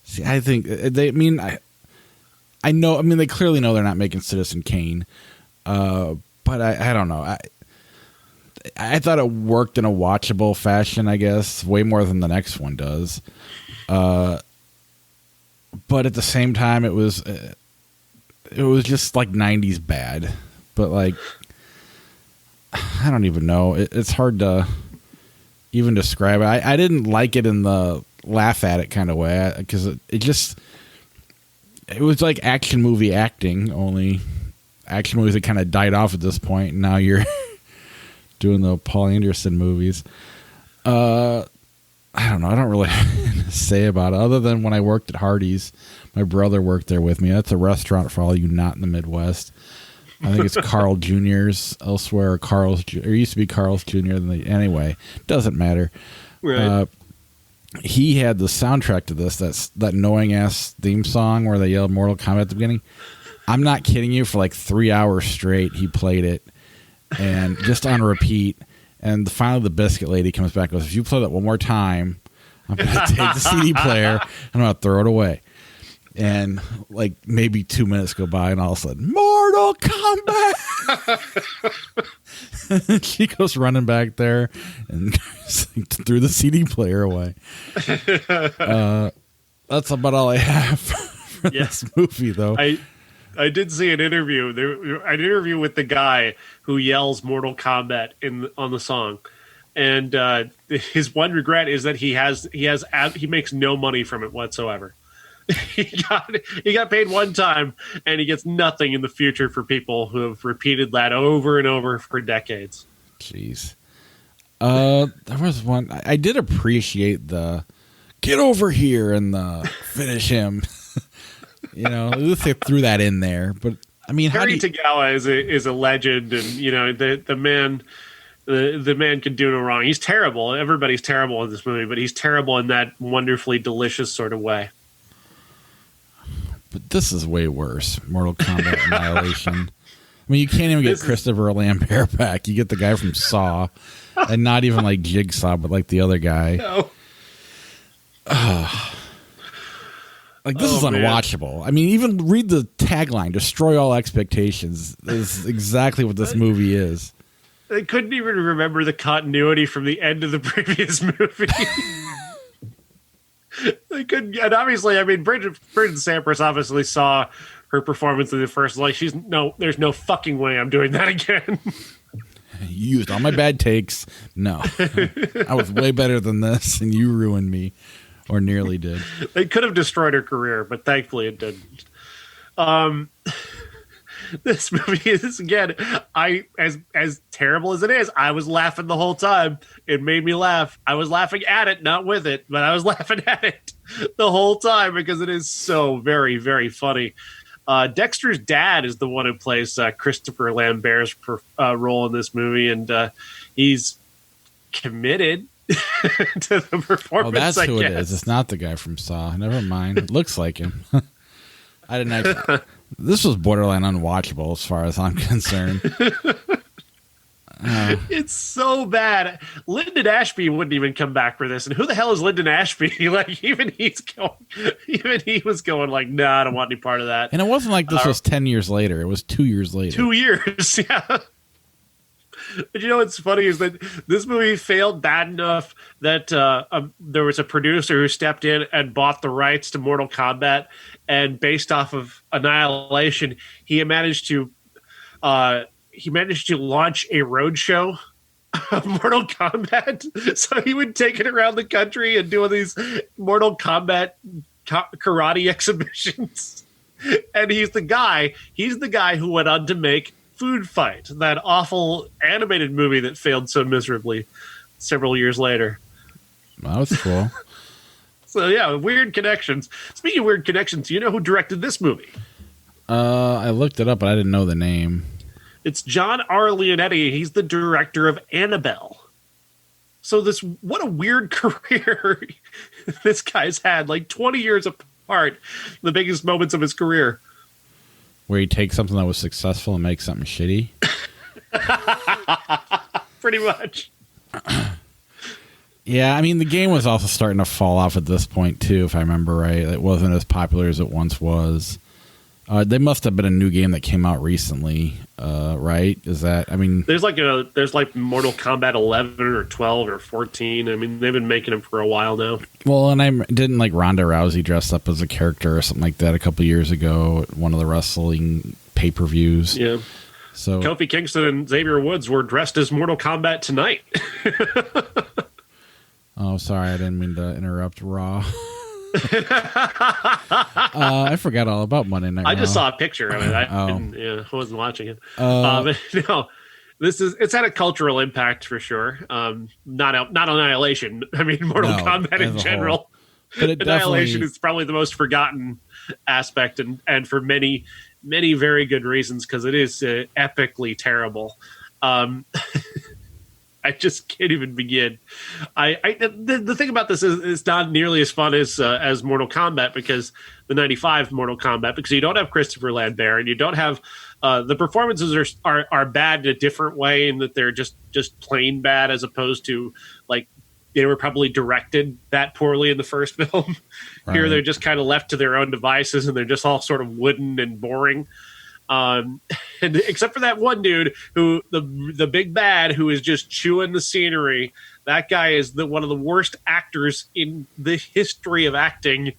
S1: See, I think they I know. I mean, they clearly know they're not making Citizen Kane, but I don't know. I thought it worked in a watchable fashion. I guess way more than the next one does. But at the same time, it was just like 90s bad. But like, I don't even know. It's hard to even describe it. I didn't like it in the laugh at it kind of way because it was like action movie acting. Only action movies that kind of died off at this point, and now you're doing the Paul Anderson movies. I don't know. I don't really have to say about it other than when I worked at Hardee's. My brother worked there with me. That's a restaurant for all you not in the Midwest. I think it's Carl Jr.'s elsewhere. It used to be Carl's Jr. Anyway, doesn't matter.
S2: Right.
S1: He had the soundtrack to this. That annoying ass theme song where they yelled Mortal Kombat at the beginning. I'm not kidding you. For like 3 hours straight, he played it, and just on repeat. And finally, the biscuit lady comes back and goes, if you play that one more time, I'm going to take the CD player and I'm going to throw it away. And like maybe 2 minutes go by, and all of a sudden, Mortal Kombat! She goes running back there and threw the CD player away. That's about all I have for this movie, though.
S2: I did see an interview. An interview with the guy who yells Mortal Kombat on the song, and his one regret is that he makes no money from it whatsoever. He got paid one time, and he gets nothing in the future for people who have repeated that over and over for decades. Jeez.
S1: There was one I did appreciate the get over here and the finish him. They threw that in there, but I mean,
S2: Harry Tagawa is a legend, and the man can do no wrong. He's terrible. Everybody's terrible in this movie, but he's terrible in that wonderfully delicious sort of way.
S1: But this is way worse. Mortal Kombat Annihilation. I mean, you can't even get Christopher Lambert back. You get the guy from Saw, and not even like Jigsaw, but like the other guy.
S2: No.
S1: This is unwatchable. Man. I mean, even read the tagline, destroy all expectations, is exactly what this movie is.
S2: They couldn't even remember the continuity from the end of the previous movie. They couldn't, and obviously, I mean, Bridget Sampras obviously saw her performance in the first, like, there's no fucking way I'm doing that again.
S1: You used all my bad takes. No. I was way better than this, and you ruined me. Or nearly did.
S2: They could have destroyed her career, but thankfully it didn't. This movie is, again, as terrible as it is, I was laughing the whole time. It made me laugh. I was laughing at it, not with it, but I was laughing at it the whole time because it is so very, very funny. Dexter's dad is the one who plays Christopher Lambert's role in this movie, and he's committed to the performance.
S1: Oh, that's who it is. It's not the guy from Saw. Never mind. It looks like him. I didn't actually. This was borderline unwatchable as far as I'm concerned.
S2: It's so bad. Lyndon Ashby wouldn't even come back for this. And who the hell is Lyndon Ashby? Like, even he was going like, nah, I don't want any part of that.
S1: And it wasn't like this was 10 years later. It was 2 years later.
S2: 2 years, yeah. But you know what's funny is that this movie failed bad enough that there was a producer who stepped in and bought the rights to Mortal Kombat, and based off of Annihilation, he managed to launch a roadshow of Mortal Kombat. So he would take it around the country and do these Mortal Kombat karate exhibitions. And he's the guy who went on to make Food Fight, that awful animated movie that failed so miserably several years later.
S1: That was cool.
S2: So yeah, weird connections. Speaking of weird connections, you know who directed this movie?
S1: I looked it up, but I didn't know the name.
S2: It's John R. Leonetti. He's the director of Annabelle. So what a weird career this guy's had, like 20 years apart, the biggest moments of his career.
S1: Where he takes something that was successful and makes something shitty?
S2: Pretty much.
S1: Yeah, I mean, the game was also starting to fall off at this point, too, if I remember right. It wasn't as popular as it once was. They must have been a new game that came out recently, right? Is that, I mean... There's like
S2: Mortal Kombat 11 or 12 or 14. I mean, they've been making them for a while now.
S1: Well, and didn't like Ronda Rousey dress up as a character or something like that a couple years ago at one of the wrestling pay-per-views.
S2: Yeah.
S1: So
S2: Kofi Kingston and Xavier Woods were dressed as Mortal Kombat tonight.
S1: Oh, sorry, I didn't mean to interrupt Raw. I forgot all about Monday Night Raw.
S2: I just saw a picture of it. I wasn't watching it. But no, it's had a cultural impact for sure. Not Annihilation. I mean, Mortal Kombat in general. But Annihilation is probably the most forgotten aspect, and for many, many very good reasons, because it is epically terrible. I just can't even begin. The thing about this is it's not nearly as fun as Mortal Kombat, because the '95 Mortal Kombat, because you don't have Christopher Lambert and you don't have the performances are bad in a different way, in that they're just plain bad, as opposed to like they were probably directed that poorly in the first film. Right. Here they're just kind of left to their own devices, and they're just all sort of wooden and boring. And except for that one dude who the big bad who is just chewing the scenery. That guy is one of the worst actors in the history of acting,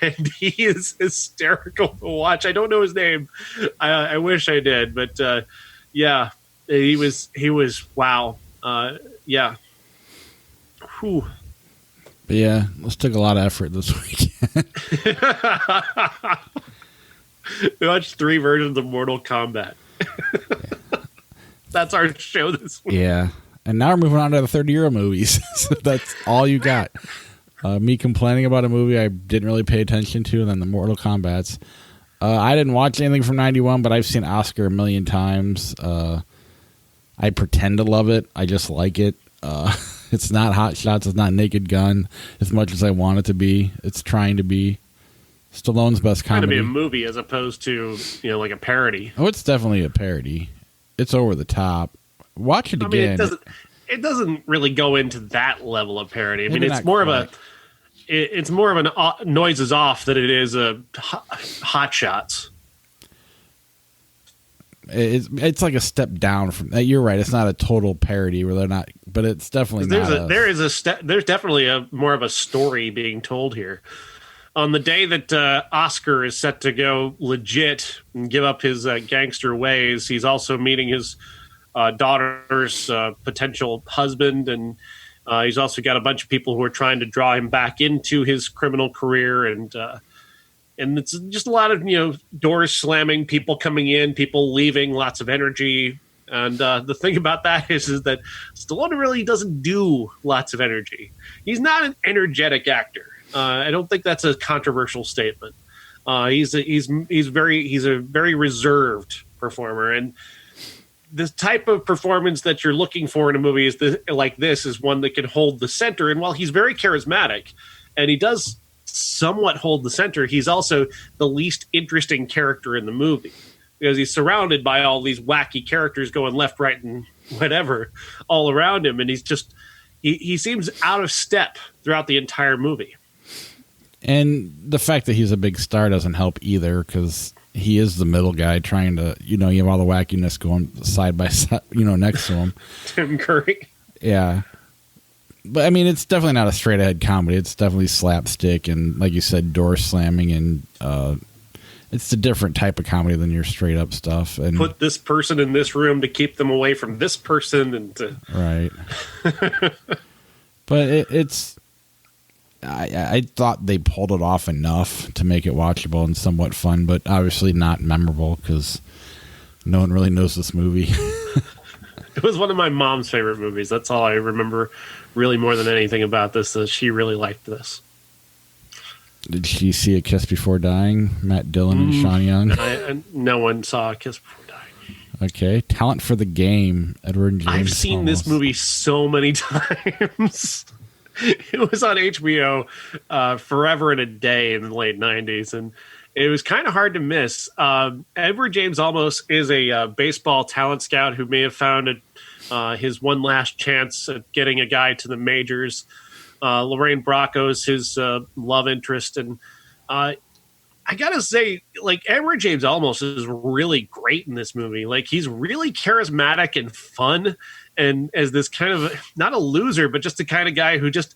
S2: and he is hysterical to watch. I don't know his name. I wish I did, but yeah, he was wow. Yeah. Whew.
S1: But yeah, this took a lot of effort this weekend.
S2: We watched 3 versions of Mortal Kombat. That's our show this week.
S1: Yeah. And now we're moving on to the 30-year movies. So that's all you got. Me complaining about a movie I didn't really pay attention to, and then the Mortal Kombats. I didn't watch anything from 91, but I've seen Oscar a million times. I pretend to love it. I just like it. It's not Hot Shots. It's not Naked Gun as much as I want it to be. It's trying to be. Stallone's best comedy.
S2: Trying to be a movie as opposed to, like a parody.
S1: Oh, it's definitely a parody. It's over the top. Watch it again.
S2: I mean, it doesn't really go into that level of parody. I mean, it's more of an noises off than it is a Hot Shots.
S1: It's like a step down from. You're right. It's not a total parody where they're not, but it's definitely
S2: there's definitely more of a story being told here. On the day that Oscar is set to go legit and give up his gangster ways, he's also meeting his daughter's potential husband, and he's also got a bunch of people who are trying to draw him back into his criminal career. And And it's just a lot of, doors slamming, people coming in, people leaving, lots of energy. And the thing about that is that Stallone really doesn't do lots of energy. He's not an energetic actor. I don't think that's a controversial statement. He's a very reserved performer, and this type of performance that you're looking for in a movie like this is one that can hold the center. And while he's very charismatic, and he does somewhat hold the center, he's also the least interesting character in the movie because he's surrounded by all these wacky characters going left, right, and whatever all around him, and he seems out of step throughout the entire movie.
S1: And the fact that he's a big star doesn't help either, because he is the middle guy trying to, you have all the wackiness going side by side, next to him.
S2: Tim Curry.
S1: Yeah. But, I mean, it's definitely not a straight-ahead comedy. It's definitely slapstick and, like you said, door slamming, and it's a different type of comedy than your straight-up stuff. And
S2: put this person in this room to keep them away from this person. And
S1: right. But it's... I thought they pulled it off enough to make it watchable and somewhat fun, but obviously not memorable because no one really knows this movie.
S2: It was one of my mom's favorite movies. That's all I remember really more than anything about this. She really liked this.
S1: Did she see A Kiss Before Dying? Matt Dillon and Sean Young?
S2: No one saw A Kiss Before Dying.
S1: Okay. Talent for the Game. Edward and James
S2: I've seen this movie so many times. It was on HBO forever and a day in the late 90s, and it was kind of hard to miss. Edward James Olmos is a baseball talent scout who may have found his one last chance at getting a guy to the majors. Lorraine Bracco's his love interest, and I gotta say, like, Edward James Olmos is really great in this movie. Like, he's really charismatic and fun, and as this kind of, not a loser, but just the kind of guy who just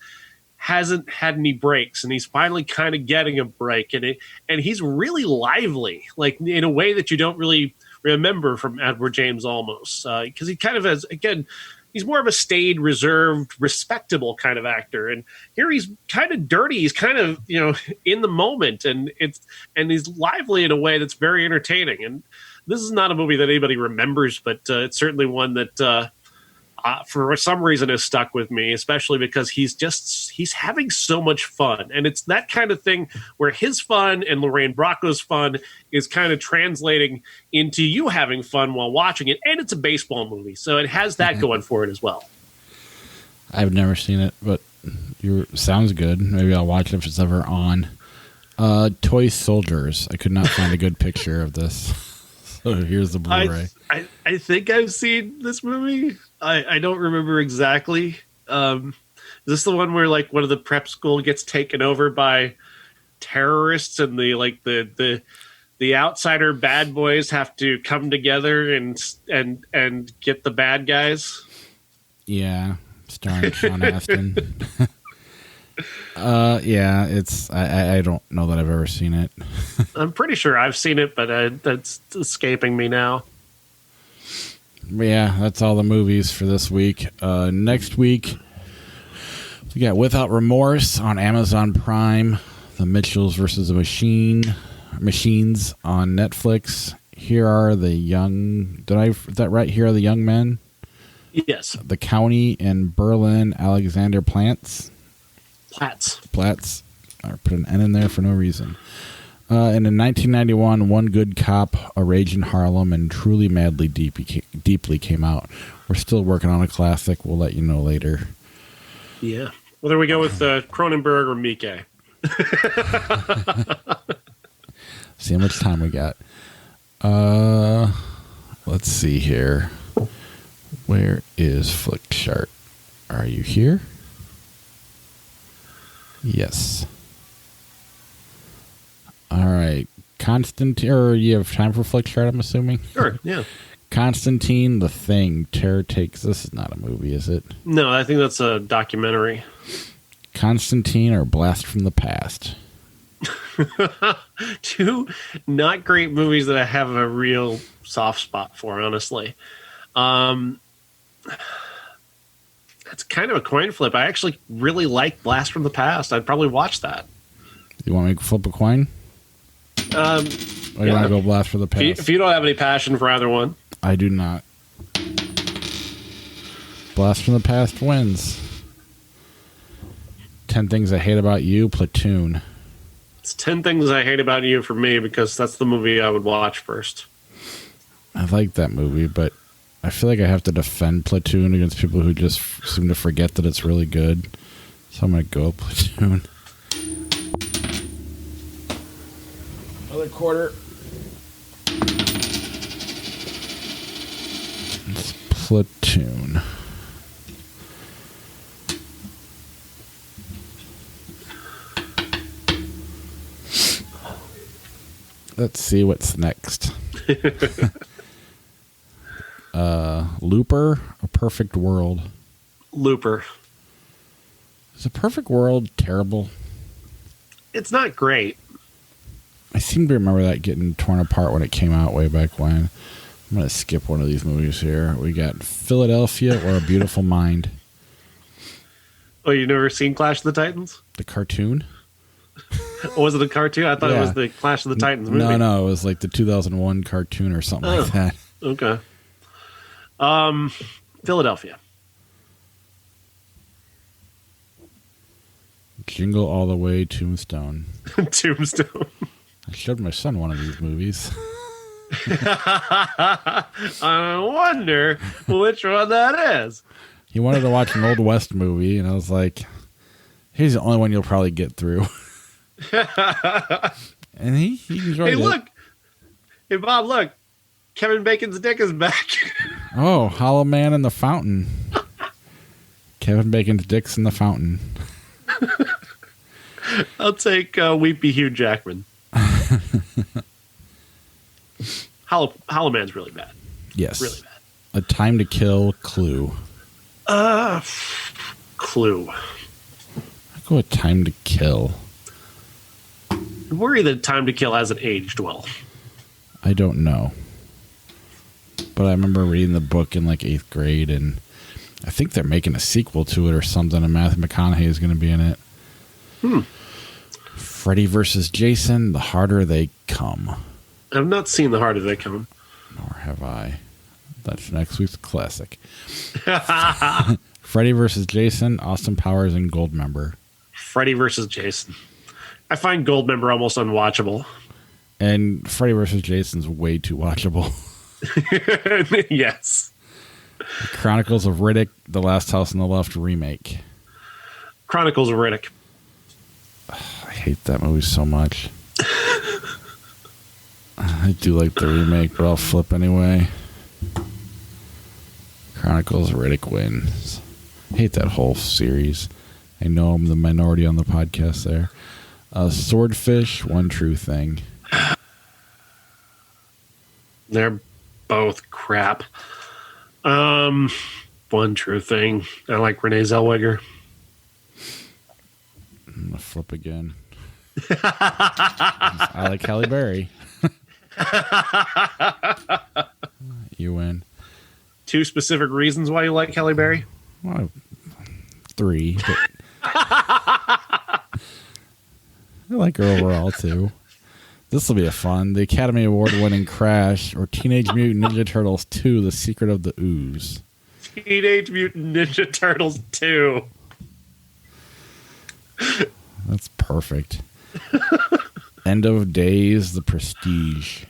S2: hasn't had any breaks, and he's finally kind of getting a break, and he's really lively, like in a way that you don't really remember from Edward James Olmos, because he kind of has, again, he's more of a staid, reserved, respectable kind of actor, and here he's kind of dirty. He's kind of, in the moment, and he's lively in a way that's very entertaining. And this is not a movie that anybody remembers, but it's certainly one that for some reason has stuck with me, especially because he's having so much fun. And it's that kind of thing where his fun and Lorraine Bracco's fun is kind of translating into you having fun while watching it. And it's a baseball movie, so it has that going for it as well.
S1: I've never seen it, but sounds good. Maybe I'll watch it if it's ever on. Toy Soldiers. I could not find a good picture of this. So here's the Blu-ray.
S2: I think I've seen this movie. I don't remember exactly. Is this the one where, like, one of the prep school gets taken over by terrorists, and the outsider bad boys have to come together and get the bad guys?
S1: Yeah, starring Sean Astin. Yeah, it's I don't know that I've ever seen it.
S2: I'm pretty sure I've seen it, but that's escaping me now.
S1: Yeah, that's all the movies for this week. Next week, we got Without Remorse on Amazon Prime, The Mitchells versus the Machines on Netflix. Here Are the Young... is that right? Here Are the Young Men?
S2: Yes.
S1: The County in Berlin, Alexander Platz. I put an N in there for no reason. And in 1991, One Good Cop, A Rage in Harlem, and Truly Madly Deeply came out. We're still working on a classic. We'll let you know later.
S2: Yeah. Whether we go with Cronenberg or Miike.
S1: See how much time we got. Let's see here. Where is Flickchart? Are you here? Yes. All right. Constantine, or you have time for Flickchart, I'm assuming?
S2: Sure, yeah.
S1: Constantine, The Thing, Terror Takes... This is not a movie, is it?
S2: No, I think that's a documentary.
S1: Constantine or Blast from the Past?
S2: Two not great movies that I have a real soft spot for, honestly. It's kind of a coin flip. I actually really like Blast from the Past. I'd probably watch that.
S1: You want me to flip a coin? Or you want to go Blast from the Past?
S2: If you don't have any passion for either one.
S1: I do not. Blast from the Past wins. 10 Things I Hate About You, Platoon.
S2: It's 10 Things I Hate About You for me because that's the movie I would watch first.
S1: I like that movie, but I feel like I have to defend Platoon against people who just seem to forget that it's really good. So I'm going to go with Platoon. Another quarter. It's Platoon. Let's see what's next. Looper, A Perfect World.
S2: Looper.
S1: Is A Perfect World terrible?
S2: It's not great.
S1: I seem to remember that getting torn apart when it came out way back when. I'm going to skip one of these movies here. We got Philadelphia or A Beautiful Mind.
S2: Oh, you've never seen Clash of the Titans?
S1: The cartoon?
S2: Was it a cartoon? I thought it was the Clash of the Titans movie.
S1: No, it was like the 2001 cartoon or something like that.
S2: Okay. Philadelphia.
S1: Jingle All the Way, Tombstone.
S2: Tombstone.
S1: I showed my son one of these movies.
S2: I wonder which one that is.
S1: He wanted to watch an Old West movie, and I was like, here's the only one you'll probably get through. And he enjoyed it.
S2: Hey, look. Hey, Bob, look. Kevin Bacon's dick is back.
S1: Oh, Hollow Man in the Fountain. Kevin Bacon's dick's in the fountain.
S2: I'll take Weepy Hugh Jackman. Hollow Man's really bad.
S1: Yes.
S2: Really bad.
S1: A Time to Kill, Clue.
S2: Clue.
S1: I go with Time to Kill.
S2: I worry that Time to Kill hasn't aged well.
S1: I don't know. But I remember reading the book in like 8th grade, and I think they're making a sequel to it or something, and Matthew McConaughey is going to be in it. Freddy vs. Jason, The Harder They Come.
S2: I've not seen The Harder They Come.
S1: Nor have I. That's next week's classic. Freddy vs. Jason, Austin Powers, and Goldmember.
S2: Freddy vs. Jason. I find Goldmember almost unwatchable.
S1: And Freddy vs. Jason's way too watchable.
S2: Yes.
S1: Chronicles of Riddick, The Last House on the Left remake.
S2: Chronicles of Riddick.
S1: I hate that movie so much. I do like the remake, but I'll flip anyway. Chronicles of Riddick wins. I hate that whole series. I know I'm the minority on the podcast there. Swordfish, One True Thing.
S2: They're both crap. One True Thing. I like Renee Zellweger.
S1: I'm going to flip again. I like Halle Berry. You win.
S2: 2 specific reasons why you like Halle Berry?
S1: Well, 3. But I like her overall, too. This will be a fun. The Academy Award-winning Crash or Teenage Mutant Ninja Turtles 2, The Secret of the Ooze.
S2: Teenage Mutant Ninja Turtles 2.
S1: That's perfect. End of Days, The Prestige.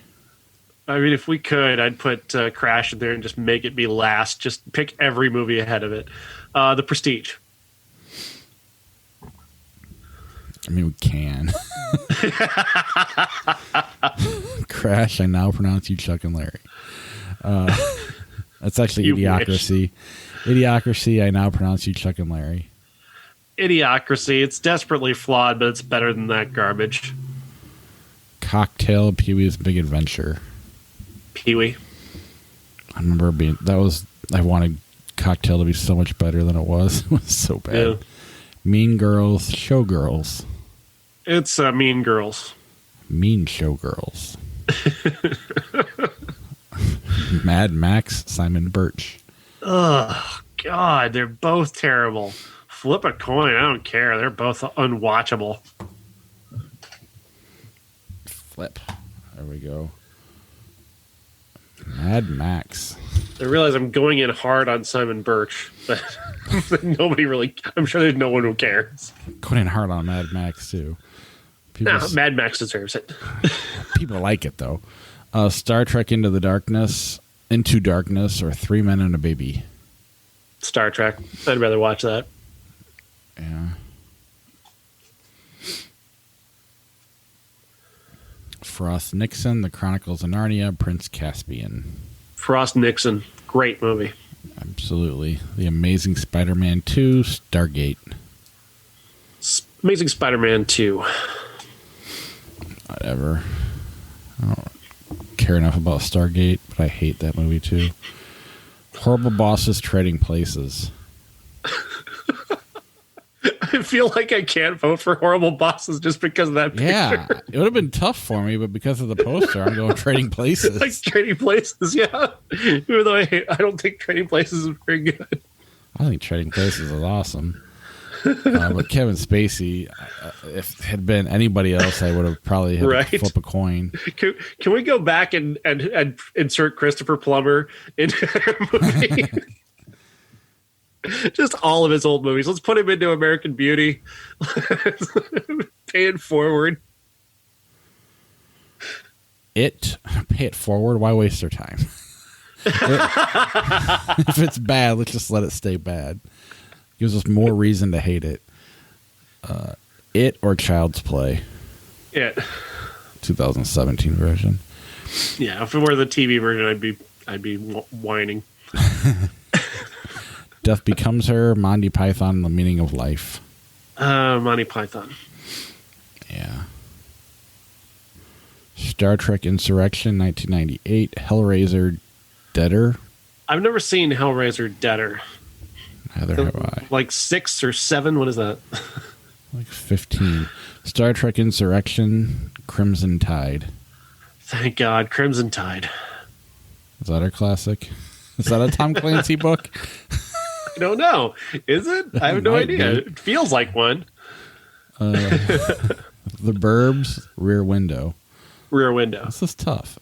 S2: I mean, if we could, I'd put Crash in there and just make it be last. Just pick every movie ahead of it. The Prestige.
S1: I mean, we can. Crash, I now pronounce you Chuck and Larry. That's actually Idiocracy. Idiocracy, I now pronounce you Chuck and Larry.
S2: Idiocracy. It's desperately flawed, but it's better than that garbage.
S1: Cocktail, Pee-wee's Big Adventure.
S2: Pee-wee.
S1: I remember I wanted Cocktail to be so much better than it was. It was so bad.
S2: Yeah.
S1: Mean Girls, Showgirls.
S2: It's Mean Girls.
S1: Mean Showgirls. Mad Max, Simon Birch.
S2: Ugh, God, they're both terrible. Flip a coin. I don't care. They're both unwatchable.
S1: Flip. There we go. Mad Max.
S2: I realize I'm going in hard on Simon Birch, but nobody really. I'm sure there's no one who cares.
S1: Going in hard on Mad Max too.
S2: Mad Max deserves it.
S1: People like it though. Star Trek Into Darkness, or 3 Men and a Baby.
S2: Star Trek. I'd rather watch that.
S1: Yeah. Frost Nixon, The Chronicles of Narnia, Prince Caspian.
S2: Frost Nixon. Great movie.
S1: Absolutely. The Amazing Spider-Man 2, Stargate.
S2: Amazing Spider-Man 2.
S1: Whatever. I don't care enough about Stargate, but I hate that movie too. Horrible Bosses, Trading Places.
S2: I feel like I can't vote for Horrible Bosses just because of that picture.
S1: Yeah, it would have been tough for me, but because of the poster, I'm going Trading Places.
S2: Like Trading Places, yeah. Even though I don't think Trading Places is very good.
S1: I think Trading Places is awesome. But Kevin Spacey, if it had been anybody else, I would have probably had to flip a coin.
S2: Can we go back and insert Christopher Plummer into a movie? Just all of his old movies. Let's put him into American Beauty. Pay it forward.
S1: Pay it forward. Why waste their time? If it's bad, let's just let it stay bad. Gives us more reason to hate it. It or Child's Play.
S2: It.
S1: 2017 version.
S2: Yeah, if it were the TV version, I'd be whining.
S1: Death Becomes Her, Monty Python, The Meaning of Life.
S2: Monty Python.
S1: Yeah. Star Trek Insurrection, 1998. Hellraiser, Deader.
S2: I've never seen Hellraiser Deader.
S1: Neither have I.
S2: Like 6 or 7? What is that?
S1: Like 15. Star Trek Insurrection, Crimson Tide.
S2: Thank God, Crimson Tide.
S1: Is that a classic? Is that a Tom Clancy book?
S2: I don't know. Is it? I have no idea. It feels like one.
S1: The Burbs, Rear Window.
S2: Rear Window.
S1: This is tough.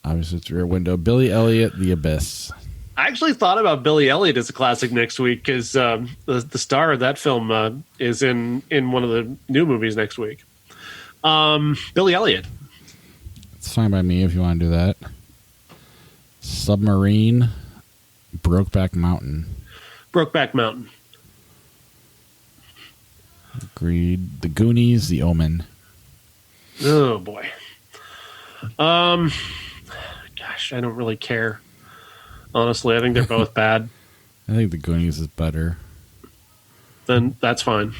S1: Obviously, it's Rear Window. Billy Elliot, The Abyss.
S2: I actually thought about Billy Elliot as a classic next week because the star of that film is in one of the new movies next week. Billy Elliot.
S1: It's fine by me if you want to do that. Submarine, Brokeback Mountain.
S2: Brokeback Mountain.
S1: Agreed. The Goonies, The Omen.
S2: Oh boy. Gosh, I don't really care. Honestly, I think they're both bad.
S1: I think The Goonies is better.
S2: Then that's fine.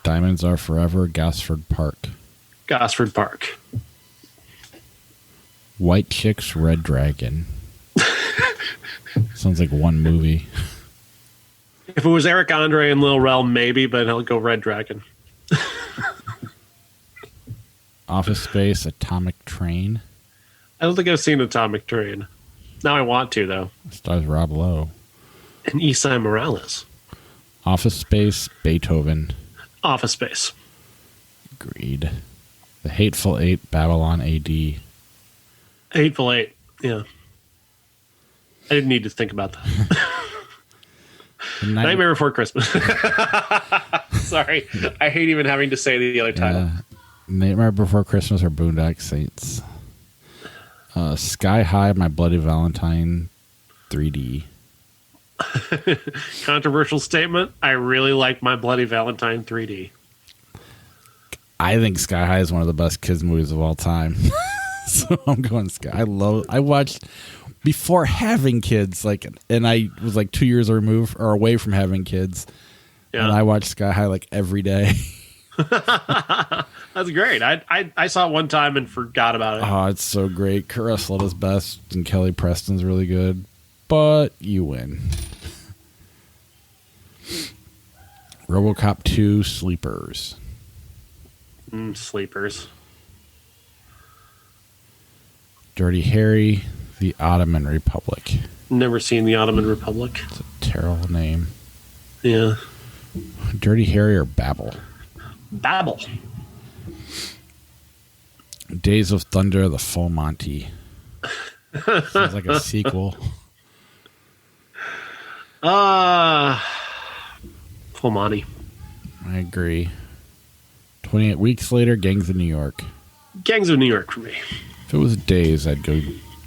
S1: Diamonds Are Forever, Gosford Park.
S2: Gosford Park.
S1: White Chicks, Red Dragon. Sounds like one movie.
S2: If it was Eric Andre and Lil Rel, maybe, but I'll go Red Dragon.
S1: Office Space, Atomic Train.
S2: I don't think I've seen Atomic Train. Now I want to, though.
S1: Stars Rob Lowe.
S2: And Esai Morales.
S1: Office Space, Beethoven.
S2: Office Space.
S1: Agreed. The Hateful Eight, Babylon AD.
S2: Hateful Eight, yeah. I didn't need to think about that. Nightmare Before Christmas. Sorry. I hate even having to say the other title.
S1: Nightmare Before Christmas or Boondock Saints. Sky High, My Bloody Valentine 3D.
S2: Controversial statement. I really like My Bloody Valentine 3D.
S1: I think Sky High is one of the best kids movies of all time. So I'm going Sky. I watched before having kids, and I was 2 years removed or away from having kids. Yeah. And I watched Sky High every day.
S2: That's great. I saw it one time and forgot about it.
S1: Oh, it's so great. Kurt Russell is best and Kelly Preston's really good. But you win. RoboCop 2, Sleepers.
S2: Sleepers.
S1: Dirty Harry, The Ottoman Republic.
S2: Never seen The Ottoman Republic.
S1: It's a terrible name.
S2: Yeah.
S1: Dirty Harry or Babel?
S2: Babel.
S1: Days of Thunder, the Full Monty. Sounds like a sequel.
S2: Full Monty.
S1: I agree. 28 weeks later, Gangs of New York.
S2: Gangs of New York for me.
S1: If it was days, I'd go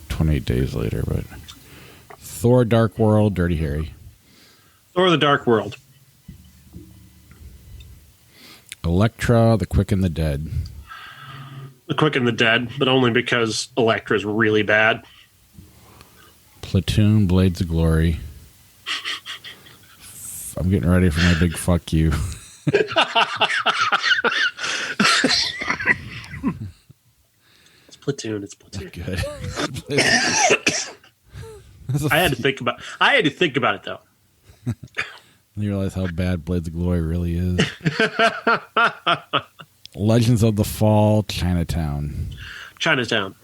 S1: 28 days later, but Thor, Dark World, Dirty Harry.
S2: Thor: The Dark World.
S1: Elektra, The Quick and the Dead.
S2: The Quick and the Dead, but only because Elektra is really bad.
S1: Platoon, Blades of Glory. I'm getting ready for my big fuck you.
S2: It's Platoon. It's Platoon.
S1: Good.
S2: I had to think about it though.
S1: You realize how bad Blades of Glory really is. Legends of the Fall, Chinatown.
S2: Chinatown.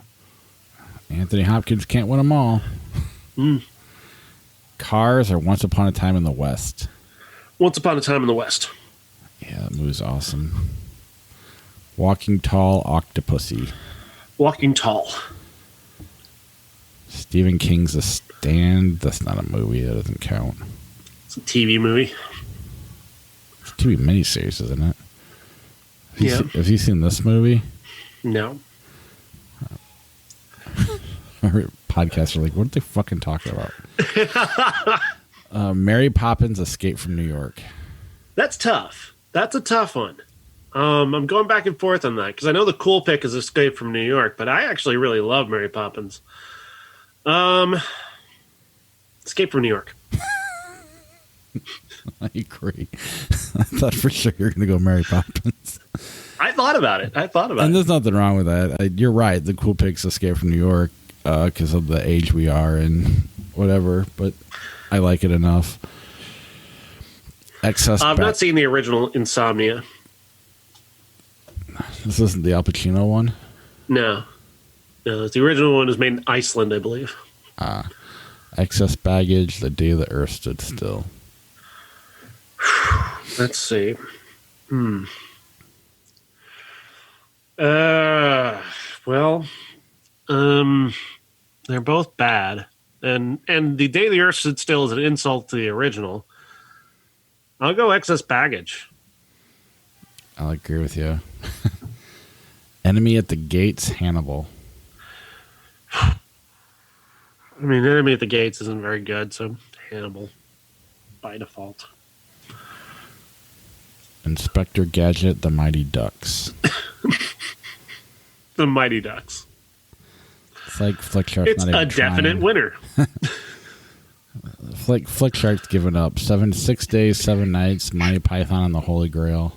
S1: Anthony Hopkins can't win them all. Cars or Once Upon a Time in the West.
S2: Once Upon a Time in the West.
S1: Yeah, that movie's awesome. Walking Tall, Octopussy.
S2: Walking Tall.
S1: Stephen King's The Stand. That's not a movie. That doesn't count.
S2: It's a TV movie.
S1: It's a TV miniseries, isn't it?
S2: Yeah.
S1: Have you seen this movie?
S2: No.
S1: Our podcasts are like, what are they fucking talking about? Mary Poppins Escape from New York.
S2: That's tough. That's a tough one. I'm going back and forth on that because I know the cool pick is Escape from New York, but I actually really love Mary Poppins. Escape from New York.
S1: I agree. I thought for sure you were going to go Mary Poppins.
S2: I thought about it.
S1: And there's nothing wrong with that. You're right. The cool pick's Escape from New York because of the age we are and whatever, but I like it enough.
S2: I've not seen the original Insomnia.
S1: This isn't the Al Pacino one?
S2: No, the original one is made in Iceland, I believe.
S1: Excess Baggage, The Day the Earth Stood Still.
S2: Let's see. They're both bad. And The Day the Earth Stood Still is an insult to the original. I'll go Excess Baggage.
S1: I'll agree with you. Enemy at the Gates, Hannibal.
S2: I mean, Enemy at the Gates isn't very good, so Hannibal by default.
S1: Inspector Gadget, The Mighty Ducks.
S2: The Mighty Ducks.
S1: It's like Flickshark's
S2: It's
S1: not even
S2: a definite winner.
S1: Flickshark's given up. 6 days, 7 nights, Monty Python and the Holy Grail.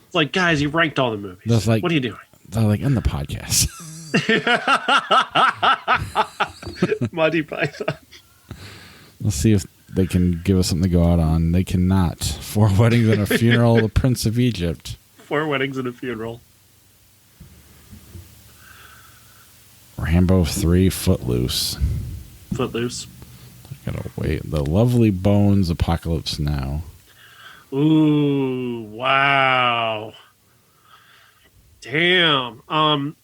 S2: It's like, guys, you ranked all the movies.
S1: That's like,
S2: what are you doing?
S1: They're like, end the podcast.
S2: Monty Python.
S1: Let's see if they can give us something to go out on. They cannot. 4 Weddings and a Funeral, The Prince of Egypt.
S2: 4 Weddings and a Funeral.
S1: Rambo 3, Footloose.
S2: Footloose.
S1: I gotta wait. The Lovely Bones, Apocalypse Now.
S2: Ooh, wow. Damn.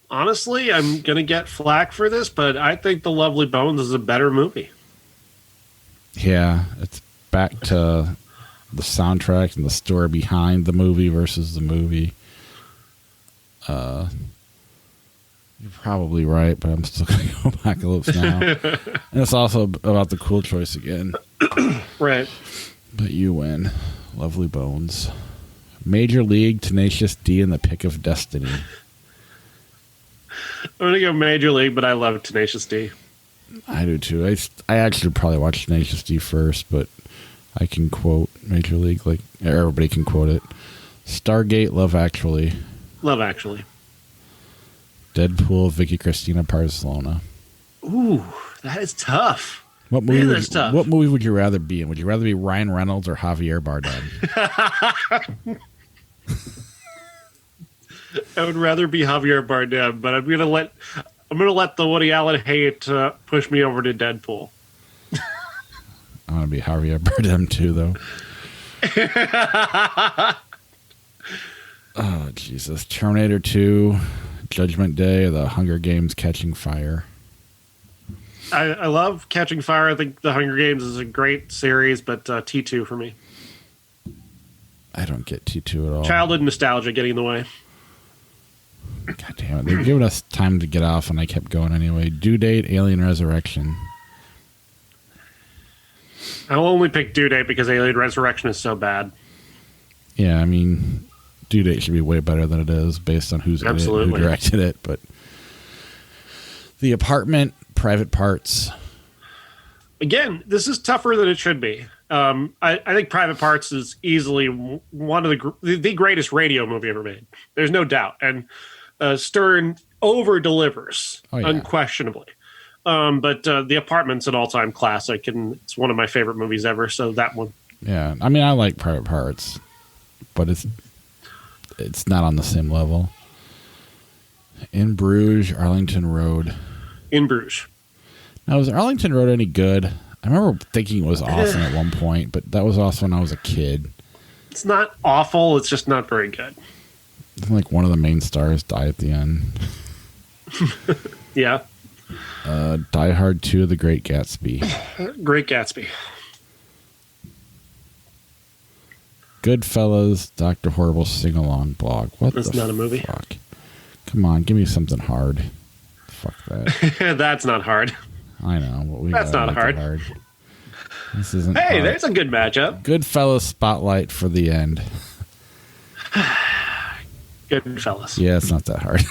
S2: Honestly, I'm gonna get flack for this, but I think The Lovely Bones is a better movie.
S1: Yeah, it's back to the soundtrack and the story behind the movie versus the movie. You're probably right, but I'm still going to go Apocalypse Now. And it's also about the cool choice again.
S2: Right.
S1: But you win. Lovely Bones. Major League, Tenacious D, and The Pick of Destiny.
S2: I'm going to go Major League, but I love Tenacious D.
S1: I do too. I actually probably watched Tenacious D first, but I can quote Major League. Like everybody can quote it. Stargate, Love Actually.
S2: Love Actually.
S1: Deadpool, Vicky Cristina Barcelona.
S2: Ooh, that is tough.
S1: What movie would you rather be in? Would you rather be Ryan Reynolds or Javier Bardem?
S2: I would rather be Javier Bardem, but I'm gonna let the Woody Allen hate push me over to Deadpool.
S1: I want to be Javier Bardem too, though. Oh, Jesus. Terminator 2, Judgment Day, or The Hunger Games Catching Fire.
S2: I love Catching Fire. I think The Hunger Games is a great series, but T2 for me.
S1: I don't get T2 at all.
S2: Childhood nostalgia getting in the way.
S1: God damn it. They've given us time to get off, and I kept going anyway. Due Date, Alien Resurrection.
S2: I'll only pick Due Date because Alien Resurrection is so bad.
S1: Yeah, I mean, Due Date should be way better than it is based on who's in it, who directed it. But The Apartment, Private Parts.
S2: Again, this is tougher than it should be. I think Private Parts is easily one of the greatest radio movie ever made. There's no doubt. And Stern over-delivers, unquestionably. But The Apartment's an all-time classic, and it's one of my favorite movies ever, so that one.
S1: Yeah, I mean, I like Private Parts, but it's not on the same level. In Bruges, Arlington Road.
S2: In Bruges.
S1: Now, was Arlington Road any good? I remember thinking it was awesome at one point, but that was also when I was a kid.
S2: It's not awful, it's just not very good.
S1: Like one of the main stars died at the end.
S2: Yeah.
S1: Die Hard 2, The Great Gatsby.
S2: Great Gatsby.
S1: Goodfellas, Dr. Horrible Sing-Along Blog.
S2: That's not a movie.
S1: Fuck? Come on, give me something hard. Fuck that.
S2: That's not hard.
S1: I know. But
S2: that's not hard.
S1: This isn't
S2: Hey,
S1: hard.
S2: there's a good matchup.
S1: Goodfellas Spotlight for the end.
S2: Goodfellas.
S1: Yeah, it's not that hard.